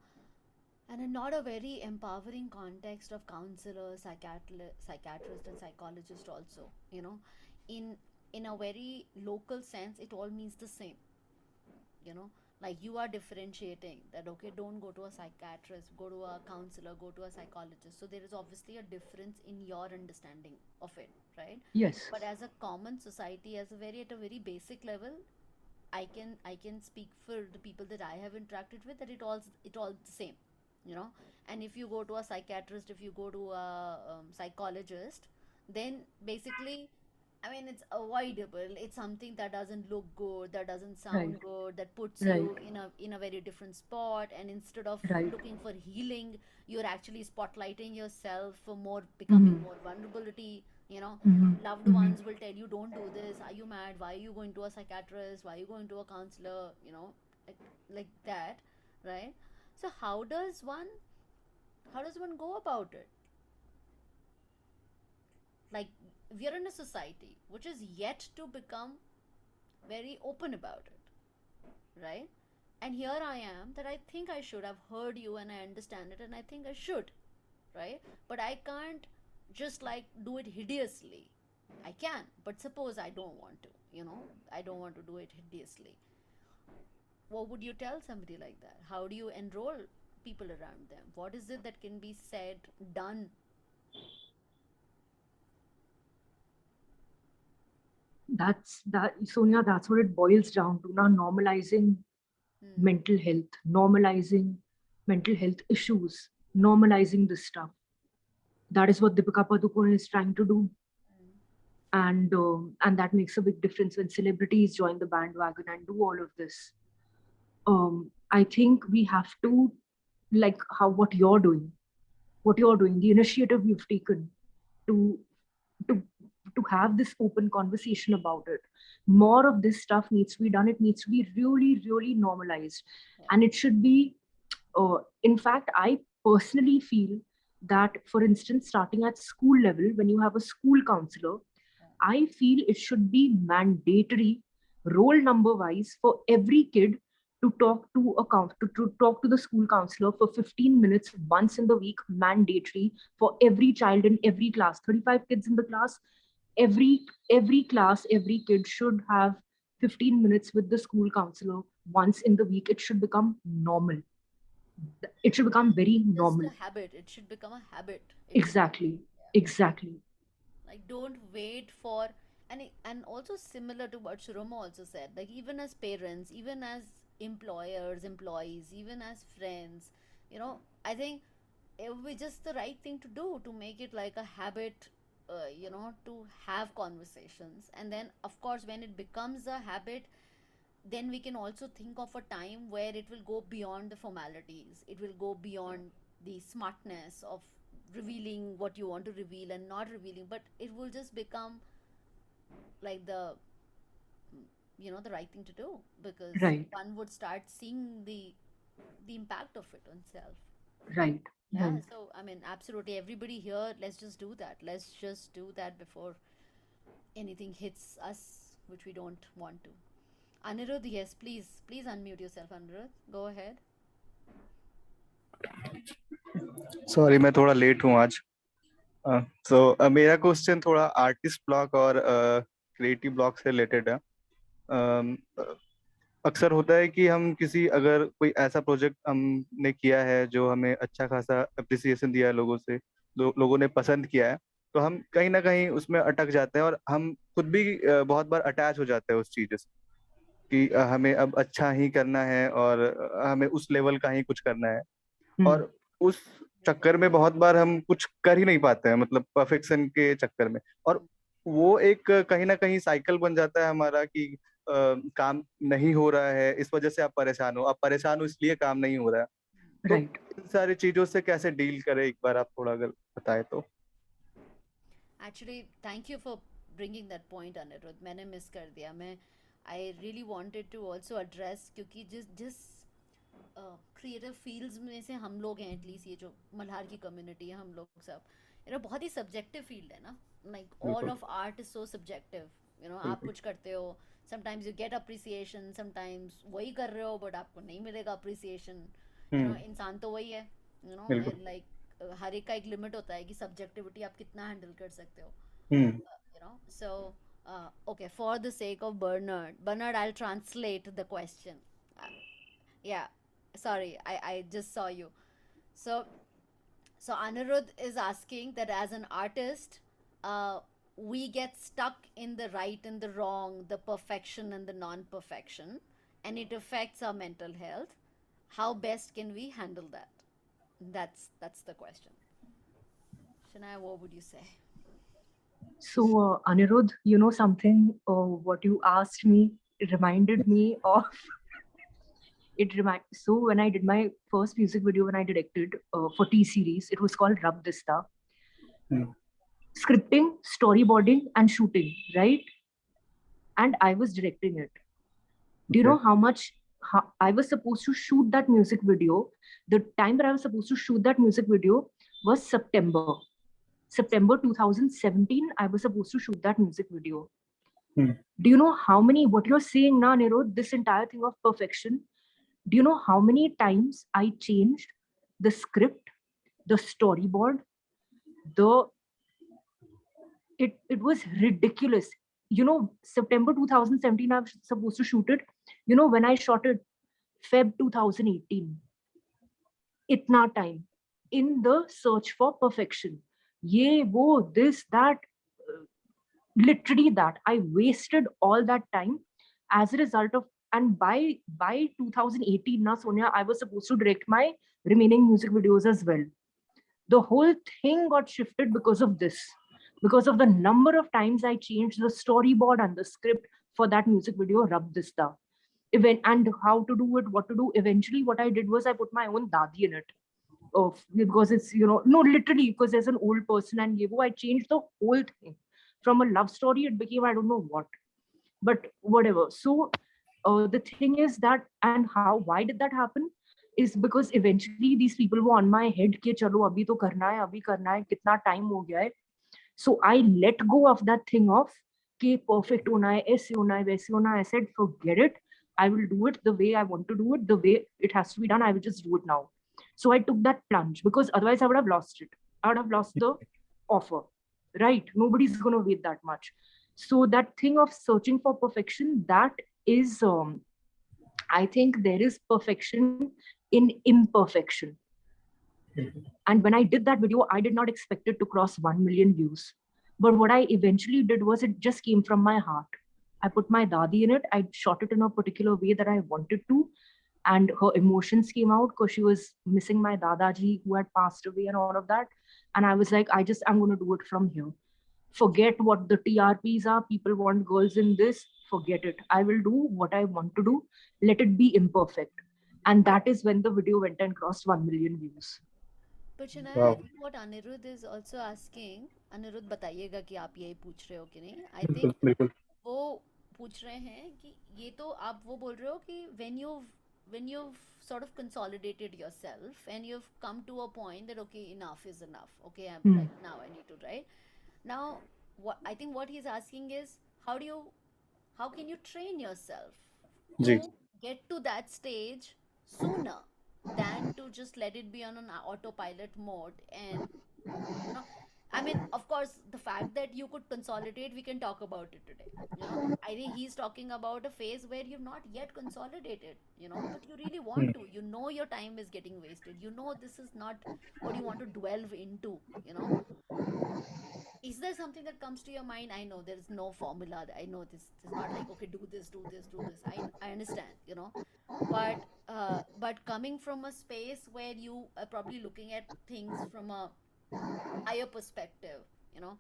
A: not a very empowering context of counselor, psychiatrist, and psychologist. Also, in in a very local sense, it all means the same, you know like you are differentiating that, okay, don't go to a psychiatrist, go to a counselor, go to a psychologist. So there is obviously a difference in your understanding of it, right?
B: Yes,
A: But as a common society, as a very at a very basic level, I can speak for the people that I have interacted with, that it all the same, you know and if you go to a psychiatrist, if you go to a psychologist, then basically, I mean, it's avoidable. It's something that doesn't look good, that doesn't
B: right,
A: sound good, that puts
B: right,
A: you in a very different spot. And instead of
B: right.
A: looking for healing, you're actually spotlighting yourself for more, becoming
B: Mm-hmm.
A: more vulnerability.
B: Mm-hmm.
A: Loved
B: Mm-hmm.
A: ones will tell you, "Don't do this. Are you mad? Why are you going to a psychiatrist? Why are you going to a counselor?" Like that, right? So how does one go about it? Like, we are in a society which is yet to become very open about it, right? And here I am, that I think I should have heard you and I understand it, and I think I should, right? But I can't just like do it hideously. I can, but suppose I don't want to, I don't want to do it hideously. What would you tell somebody like that? How do you enroll people around them? What is it that can be said, done?
B: That's that, Sonia, that's what it boils down to now. Normalizing
A: Hmm.
B: mental health, normalizing mental health issues, normalizing this stuff. That is what Deepika Padukone is trying to do. And that makes a big difference when celebrities join the bandwagon and do all of this. I think we have to, like how what you're doing, the initiative you've taken to to to have this open conversation about it. More of this stuff needs to be done. It needs to be really, really normalized,
A: Yeah.
B: and it should be. In fact, I personally feel that, for instance, starting at school level, when you have a school counselor,
A: Yeah.
B: I feel it should be mandatory, roll number wise, for every kid to talk to to talk to the school counselor for 15 minutes once in the week, mandatory for every child in every class. 35 kids in the class, every every class, every kid should have 15 minutes with the school counselor once in the week. It should become normal. It should become very
A: Just
B: normal.
A: a habit. It should become a habit. It should.
B: Exactly. Exactly.
A: Like, don't wait for. And also similar to what Shuroma also said, like, even as parents, even as employers, employees, even as friends, I think it would be just the right thing to do, to make it like a habit, to have conversations. And then, of course, when it becomes a habit, then we can also think of a time where it will go beyond the formalities. It will go beyond the smartness of revealing what you want to reveal and not revealing, but it will just become like the right thing to do, because
B: Right.
A: one would start seeing the impact of it on self.
B: Right.
A: Yeah,
B: Right.
A: so I mean, absolutely, everybody here, let's just do that. Let's just do that before anything hits us which we don't want to. Anirudh, yes, please unmute yourself, Anirudh. Go ahead.
D: Sorry मैं थोड़ा late हूँ आज। सो मेरा question थोड़ा artist block और creative block से related है। अम, अक्सर होता है कि हम किसी अगर कोई ऐसा प्रोजेक्ट हमने किया है जो हमें अच्छा खासा अप्रिसिएशन दिया है लोगों से, लोगों ने पसंद किया है, तो हम कहीं ना कहीं उसमें अटक जाते हैं और हम खुद भी बहुत बार अटैच हो जाते हैं उस चीज से कि हमें अब अच्छा ही करना है और हमें उस लेवल का ही कुछ करना है।
B: हम्म।
D: और उस चक्कर में बहुत बार हम कुछ कर ही नहीं पाते हैं, मतलब परफेक्शन के चक्कर में। और वो एक कहीं ना कहीं साइकिल बन जाता है हमारा कि काम नहीं हो रहा है, इस वजह से आप परेशान हो इसलिए काम नहीं हो रहा है। तो
B: राइट।
D: इन सारी चीजों से कैसे डील करें, एक बार आप थोड़ा अगर बताए तो।
A: Actually, thank you for bringing that point, Anirudh. मैंने मिस कर दिया। मैं I really wanted to also address, क्योंकि जिस जिस क्रिएटिव फील्ड्स में से हम लोग हैं, एटलीस्ट ये जो मल्हार की कम्युनिटी है, हम लोग सब, बहुत ही सब्जेक्टिव फील्ड है ना। लाइक ऑल
D: बिल्कुल
A: of art is so subjective. आप
D: बिल्कुल।
A: कुछ करते हो, sometimes you get appreciation, sometimes वही कर रहे हो बट आपको नहीं मिलेगा अप्रिसिएशन।
D: हम्म।
A: इंसान तो वही है।
D: बिल्कुल।
A: लाइक हर एक का एक लिमिट होता है कि सब्जेक्टिविटी आप कितना हैंडल कर सकते हो।
D: हम्म।
A: So okay, for the sake of Bernard, I'll translate the question. uh, yeah, sorry, I just saw you. So Anirudh is asking that as an artist, uh, we get stuck in the right and the wrong, the perfection and the non-perfection, and it affects our mental health. How best can we handle that? That's the question. Shanaya, what would you say?
B: So, Anirudh, you know something? What you asked me reminded me of So when I did my first music video, when I directed for T series, it was called Rab Dista.
D: Hmm.
B: Scripting, storyboarding, and shooting, right? And I was directing it. Do you
D: okay.
B: know how I was supposed to shoot that music video? The time that I was supposed to shoot that music video was September 2017. I was supposed to shoot that music video.
D: Hmm.
B: Do you know what you're saying now, Nero, this entire thing of perfection? Do you know how many times I changed the script, the storyboard, the it was ridiculous. September 2017, I was supposed to shoot it. When I shot it, Feb 2018. Itna time in the search for perfection. Ye, wo, this, that, uh, literally that. I wasted all that time as a result of, and by 2018, na Sonia, I was supposed to direct my remaining music videos as well. The whole thing got shifted because of this, because of the number of times I changed the storyboard and the script for that music video, Rab Dista. Event and how to do it, what to do. Eventually, what I did was I put my own dadi in it. Because it's, no, literally, because there's an old person and I changed the whole thing. From a love story, it became I don't know what, but whatever. So the thing is that, and why did that happen? Is because eventually these people were on my head कि चलो अभी करना है कितना time हो गया है. So I let go of that thing of कि perfect होना है, ऐसे होना है, वैसे होना है. I said forget it. I will do it the way I want to do it, the way it has to be done. I will just do it now. So I took that plunge because otherwise I would have lost it. I would have lost the offer, right? Nobody's going to wait that much. So that thing of searching for perfection, that is, I think there is perfection in imperfection. And when I did that video, I did not expect it to cross 1 million views. But what I eventually did was it just came from my heart. I put my dadi in it. I shot it in a particular way that I wanted to. And her emotions came out because she was missing my dadaji who had passed away and all of that. And I was like, I'm going to do it from here. Forget what the TRPs are. People want girls in this. Forget it. I will do what I want to do. Let it be imperfect. And that is when the video went and crossed 1 million views.
A: But Shanaya, I
D: वाह।
A: think what Anirudh is also asking, Anirudh बताइएगा कि आप यही पूछ रहे हो कि नहीं? I
D: बिल्कुल
A: think
D: बिल्कुल।
A: वो पूछ रहे हैं कि ये तो आप वो बोल रहे हो कि when you've sort of consolidated yourself and you've come to a point that okay, enough is enough. Okay, I'm
B: Hmm.
A: like now I need to write. Now what I think what he's asking is how can you train yourself to
D: जी।
A: get to that stage sooner? than to just let it be on an autopilot mode. And you know, I mean, of course, the fact that you could consolidate, we can talk about it today. I think he's talking about a phase where you've not yet consolidated, but you really want
D: Hmm.
A: to. Your time is getting wasted. This is not what you want to delve into. Is there something that comes to your mind? I know there is no formula. I know this is not like, okay, do this, do this, do this. I understand, but coming from a space where you are probably looking at things from a higher perspective, you know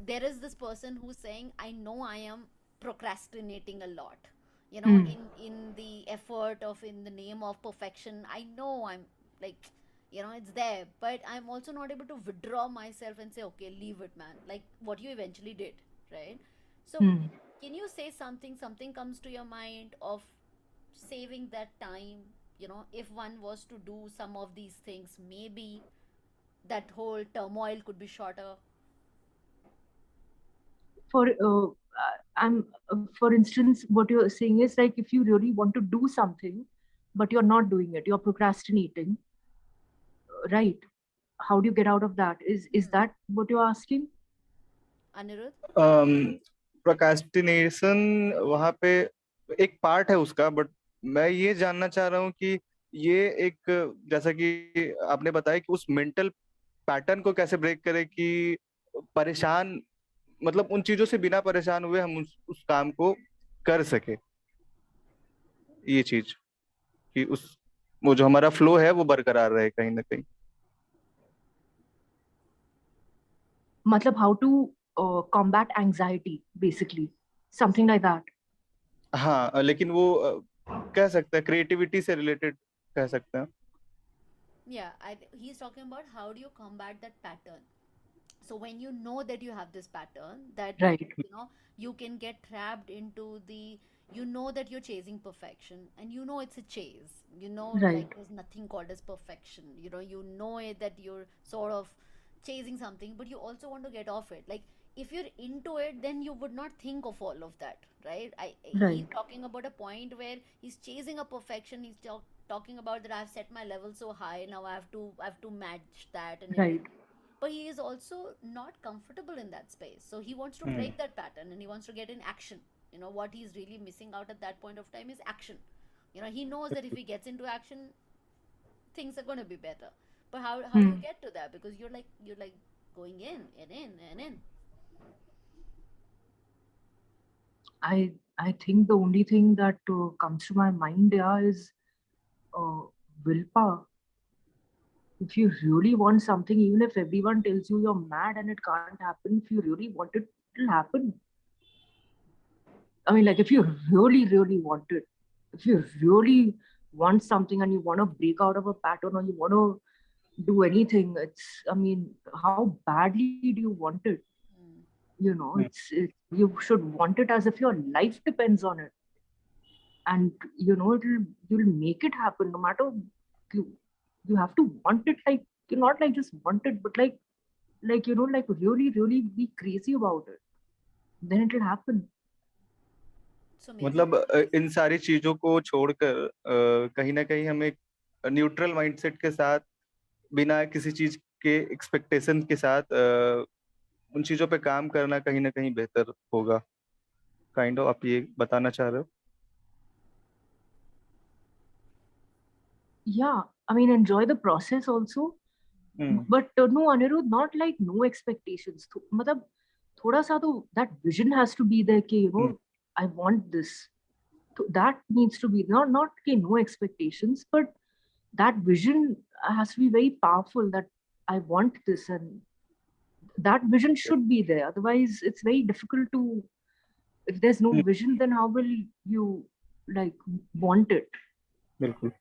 A: there is this person who's saying, I know I am procrastinating a lot,
B: Hmm.
A: in the effort of, in the name of perfection. I know I'm like, it's there, but I'm also not able to withdraw myself and say, okay, leave it, man, like what you eventually did, right? So
B: Hmm.
A: can you say something comes to your mind of saving that time, if one was to do some of these things, maybe that whole turmoil could be shorter.
B: For instance, what you're saying is like if you really want to do something, but you're not doing it, you're procrastinating, right? How do you get out of that? Is
A: Hmm.
B: that what you're asking?
A: Anirudh?
D: Procrastination वहाँ पे एक part है उसका, but मैं ये जानना चाह रहा हूँ कि ये एक, जैसा कि आपने बताया कि उस मेंटल पैटर्न को कैसे ब्रेक करें कि परेशान, मतलब उन चीजों से बिना परेशान हुए हम उस काम को कर सके, ये चीज कि उस वो जो हमारा फ्लो है वो बरकरार रहे कहीं ना कहीं।
B: Matlab, how to combat anxiety, basically, something like that.
D: हाँ, लेकिन वो कह सकते हैं क्रिएटिविटी से रिलेटेड कह सकते हैं।
A: Yeah, he's talking about how do you combat that pattern. So when you know that you have this pattern, that
B: Right,
A: you can get trapped into the, that you're chasing perfection, and it's a chase.
B: right,
A: Like there's nothing called as perfection. It that you're sort of chasing something, but you also want to get off it. Like if you're into it, then you would not think of all of that, right? He's
B: right,
A: talking about a point where he's chasing a perfection. He's talking about that I've set my level so high, now I have to match that and
B: right.
A: everything, but he is also not comfortable in that space, so he wants to
D: hmm.
A: break that pattern and he wants to get in action. What he's really missing out at that point of time is action. He knows that if he gets into action, things are going to be better. But how do you
B: Hmm.
A: get to that? Because you're like going in and in and in.
B: I think the only thing that comes to my mind, yeah, is uh, willpower. If you really want something, even if everyone tells you you're mad and it can't happen, if you really want it, it'll happen. I mean, like if you really, really want it, if you really want something and you want to break out of a pattern or you want to do anything, I mean, how badly do you want it?
A: Mm.
B: You should want it as if your life depends on it. And, you'll make it happen no matter, you, you have to want it, like, you not like just want it, but like, like really, really be crazy about it. Then it'll happen.
A: So maybe.
D: मतलब इन सारी चीजों को छोड़कर कहीं ना कहीं हम एक न्यूट्रल माइंडसेट के साथ, बिना किसी चीज के एक्सपेक्टेशन के साथ उन चीजों पे काम करना कहीं ना कहीं बेहतर होगा। काइंड ऑफ आप ये बताना चाह रहे हो?
B: Yeah, I mean, enjoy the process also.
D: Hmm.
B: But no, Anirudh, not like no expectations. मतलब थोड़ा सा तो that vision has to be there कि,
D: हम्म।
B: I want this. So that needs to be not कि no expectations, but that vision has to be very powerful, that I want this, and that vision should be there. Otherwise, it's very difficult to, if there's no
D: hmm.
B: vision, then how will you like want it?
D: बिल्कुल।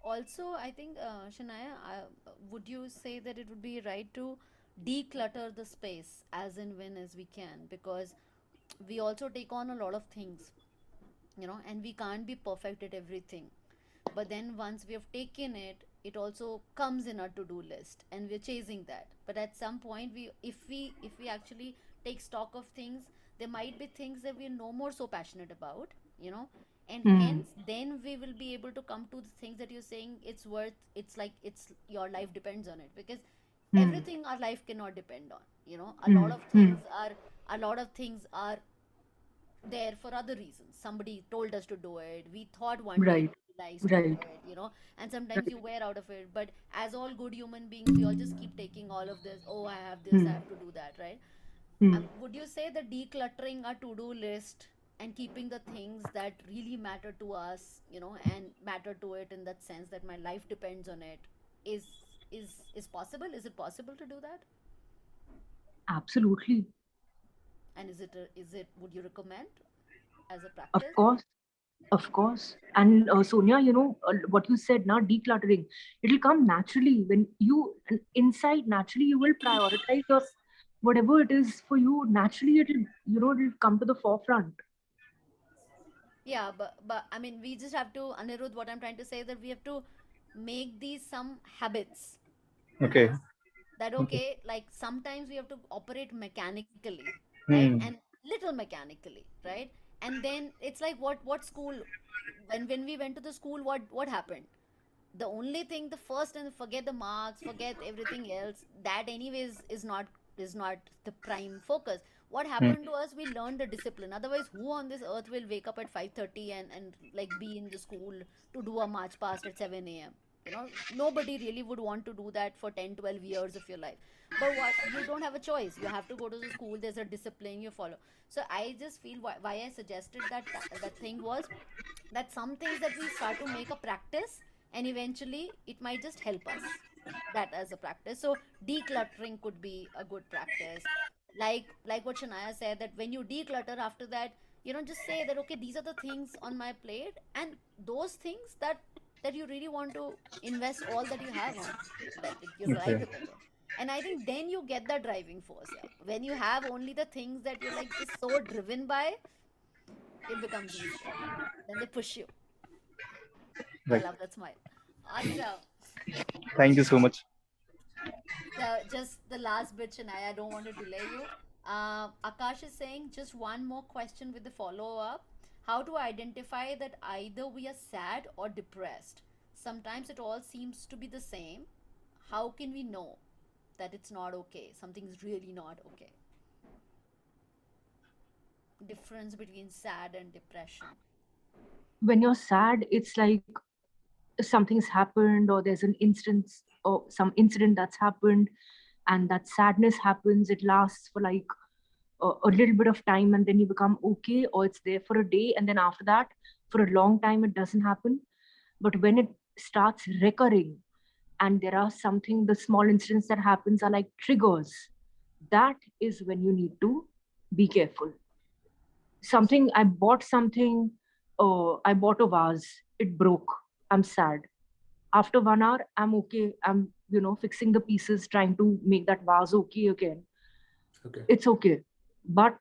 A: Also, I think, Shanaya, would you say that it would be right to declutter the space as and when as we can? Because we also take on a lot of things, and we can't be perfect at everything. But then once we have taken it, it also comes in our to-do list, and we're chasing that. But at some point, if we actually take stock of things, there might be things that we're no more so passionate about, you know, and
B: Hmm.
A: hence then we will be able to come to the things that you're saying it's worth, it's like it's your life depends on it, because
B: Hmm.
A: everything our life cannot depend on, you know. A
B: Hmm.
A: lot of
B: Hmm.
A: things are, a lot of things are there for other reasons. Somebody told us to do it. We thought one day it
B: Right.
A: would be nice to do
B: Right.
A: it, you know, and sometimes
B: Right.
A: you wear out of it. But as all good human beings, we all just keep taking all of this. Oh, I have this, I
B: Hmm.
A: have to do that, right?
B: Hmm.
A: Would you say that decluttering our to do list and keeping the things that really matter to us, you know, and matter to it in that sense that my life depends on it, is is possible? Is it possible to do that?
B: Absolutely.
A: And is it, would you recommend as a
B: Of
A: practice?
B: course. Of course. And Sonia, what you said now, decluttering, it'll come naturally when you, inside, naturally, you will prioritize your, whatever it is for you, naturally, it'll come to the forefront.
A: Yeah, but I mean, we just have to, Anirudh, what I'm trying to say, that we have to make these some habits, you know,
D: Okay.
A: that
D: Okay.
A: okay, like sometimes we have to operate mechanically, right?
D: Hmm.
A: And little mechanically, right? And then it's like what school, when we went to the school, what happened? The only thing, the first, and forget the marks, forget everything else, that anyways is not the prime focus. What
D: Hmm.
A: happened to us, we learned the discipline. Otherwise, who on this earth will wake up at 5:30 and like be in the school to do a march past at 7 a.m.? You know, nobody really would want to do that for 10, 12 years of your life. But what, you don't have a choice, you have to go to the school, there's a discipline you follow. So I just feel why I suggested that thing was that some things that we start to make a practice, and eventually it might just help us, that as a practice. So decluttering could be a good practice, like what Shanaya said, that when you declutter, after that, you know, just say that okay, these are the things on my plate, and those things that you really want to invest all that you have on, that your life
D: Okay.
A: depends on. And I think then you get that driving force. Yeah, when you have only the things that you're like just so driven by, it becomes easier. Then they push you. I
D: Right.
A: love that smile. Awesome.
D: Thank you so much.
A: So just the last bit, Shanaya, I don't want to delay you. Akash is saying just one more question with the follow up. How to identify that either we are sad or depressed? Sometimes it all seems to be the same. How can we know that it's not okay? Something's really not okay. Difference between sad and depression.
B: When you're sad, it's like something's happened, or there's an instance or some incident that's happened, and that sadness happens. It lasts for like a little bit of time, and then you become okay, or it's there for a day, and then after that, for a long time, it doesn't happen. But when it starts recurring, and there are something, the small incidents that happens are like triggers, that is when you need to be careful. Something, I bought something, I bought a vase, it broke, I'm sad. After 1 hour, I'm okay, I'm fixing the pieces, trying to make that vase okay again.
E: Okay.
B: It's okay. But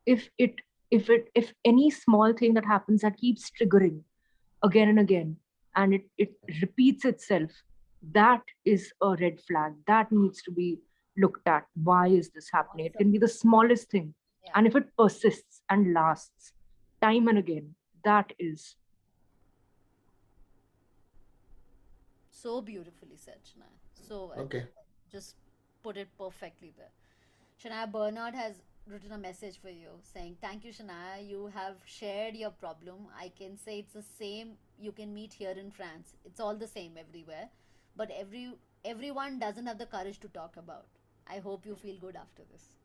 B: if it if any small thing that happens that keeps triggering again and again, and it repeats itself, that is a red flag that needs to be looked at. Why is this happening? It
A: Awesome.
B: can be the smallest thing,
A: Yeah.
B: and if it persists and lasts time and again, that is.
A: So beautifully said, Shania. So well.
E: Okay.
A: Just put it perfectly there. Shania, Bernard has written a message for you saying, thank you, Shania. You have shared your problem. I can say it's the same you can meet here in France. It's all the same everywhere. But everyone doesn't have the courage to talk about. I hope you feel good after this.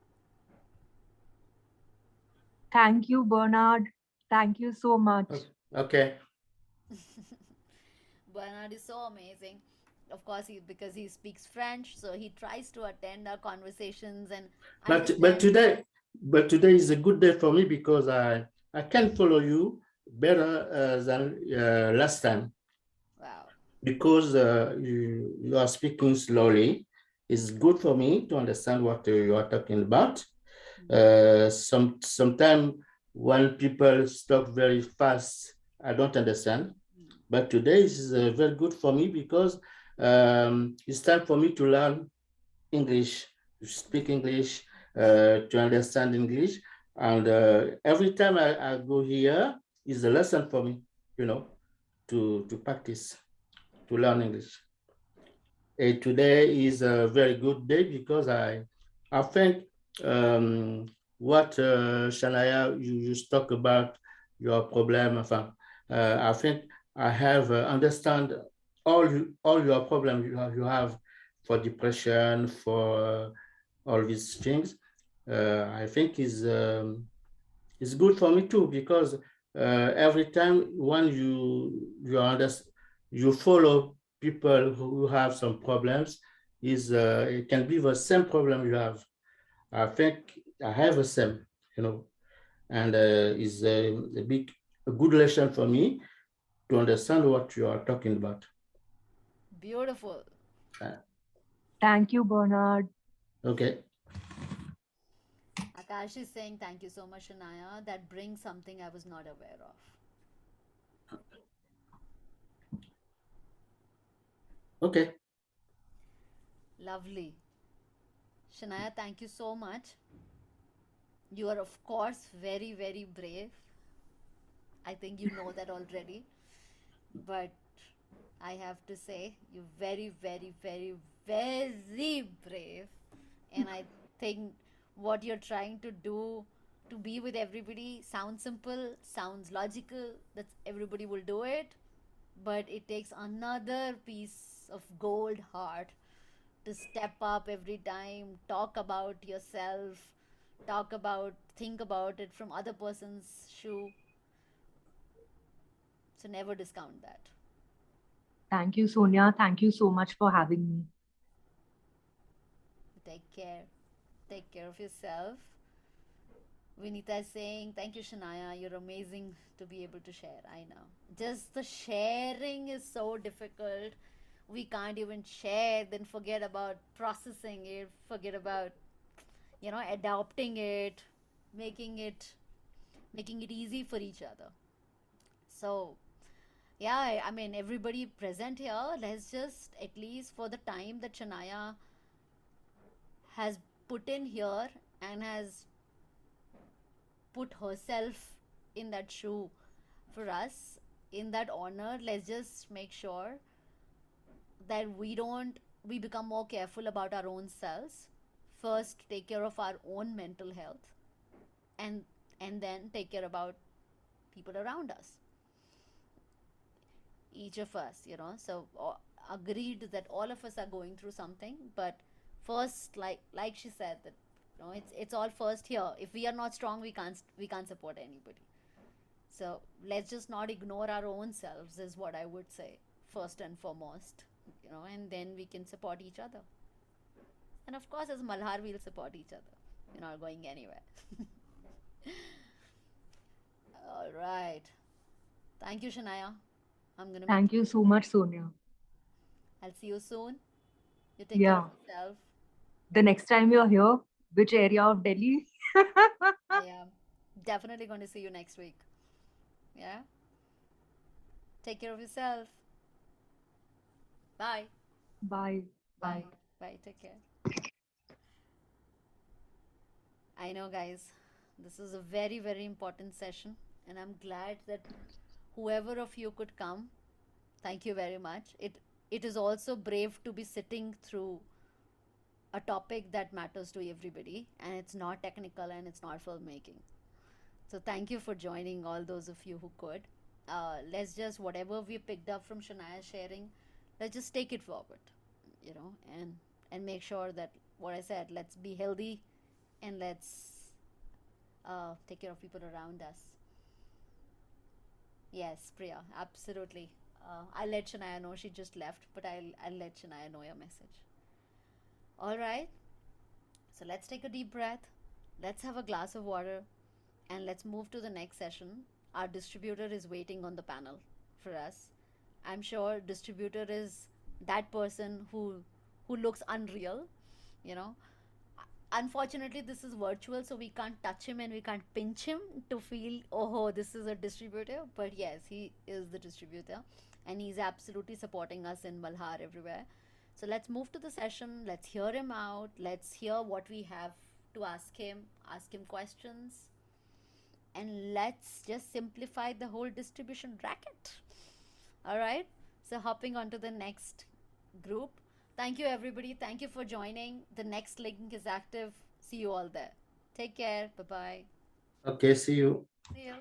B: Thank you, Bernard. Thank you so much.
E: Okay.
A: Bernard is so amazing. Of course, because he speaks French, so he tries to attend our conversations and
E: But
A: understand.
E: today is a good day for me because I can follow you better than last time
A: Wow.
E: because you are speaking slowly. It's good for me to understand what you are talking about. Sometimes when people talk very fast, I don't understand. But today is very good for me because it's time for me to learn English, to speak English, to understand English. And every time I go here, is a lesson for me, you know, to practice, to learn English. And today is a very good day because I think what Shanaya you just talk about your problem. I think I have understand all your problems you have for depression, for all these things. I think is good for me too because every time when you follow people who have some problems, is it can be the same problem you have. I think I have the same, you know, and is a good lesson for me to understand what you are talking about.
A: Beautiful.
E: Uh,
B: Thank you, Bernard.
E: okay,
A: Akash is saying thank you so much, Shanaya. That brings something I was not aware of.
E: okay,
A: Lovely. Shanaya, thank you so much. You are, of course, very, very brave. I think you know that already. But I have to say, you're very, very, very, very brave. And I think what you're trying to do to be with everybody sounds simple, sounds logical, that everybody will do it. But it takes another piece of gold heart to step up every time, talk about yourself, think about it from other person's shoe. So never discount that.
B: Thank you, Sonia. Thank you so much for having me.
A: Take care. Take care of yourself. Vinita is saying, thank you, Shanaya. You're amazing to be able to share. I know. Just the sharing is so difficult. We can't even share, then forget about processing it, forget about, adopting it, making it making it easy for each other. So, yeah, I mean, everybody present here, let's just, at least for the time that Shanaya has put in here and has put herself in that shoe for us, in that honor, let's just make sure that we become more careful about our own selves. First, take care of our own mental health, and then take care about people around us, each of us, so agreed that all of us are going through something, but first, like she said, that it's all first here. If we are not strong, we can't support anybody. So let's just not ignore our own selves, is what I would say, first and foremost, and then we can support each other. And of course, as Malhar, we'll support each other. We're not going anywhere. All right. Thank you, Shanaya. I'm gonna be.
B: Thank you so much, Sonia.
A: I'll see you soon. You take care of
B: Yeah.
A: yourself.
B: The next time you're here, which area of Delhi?
A: I am definitely going to see you next week. Yeah? Take care of yourself. Bye.
B: Bye.
A: Bye.
B: Bye.
A: Bye. Take care. I know, guys. This is a very, very important session, and I'm glad that whoever of you could come. Thank you very much. It is also brave to be sitting through a topic that matters to everybody, and it's not technical and it's not filmmaking. So thank you for joining, all those of you who could. Let's just, whatever we picked up from Shania sharing, let's just take it forward, and make sure that what I said, let's be healthy, and let's take care of people around us. Yes, Priya, absolutely. I'll let Shania know, she just left, but I'll let Shania know your message. All right, so let's take a deep breath. Let's have a glass of water, and let's move to the next session. Our distributor is waiting on the panel for us. I'm sure distributor is that person who looks unreal, you know. Unfortunately, this is virtual, so we can't touch him and we can't pinch him to feel, oh, this is a distributor. But yes, he is the distributor, and he's absolutely supporting us in Malhar everywhere. So let's move to the session. Let's hear him out. Let's hear what we have to ask him questions. and let's just simplify the whole distribution racket. All right. So hopping on to the next group. Thank you, everybody. Thank you for joining. The next link is active. See you all there. Take care. Bye bye.
E: Okay, see you.
A: See you.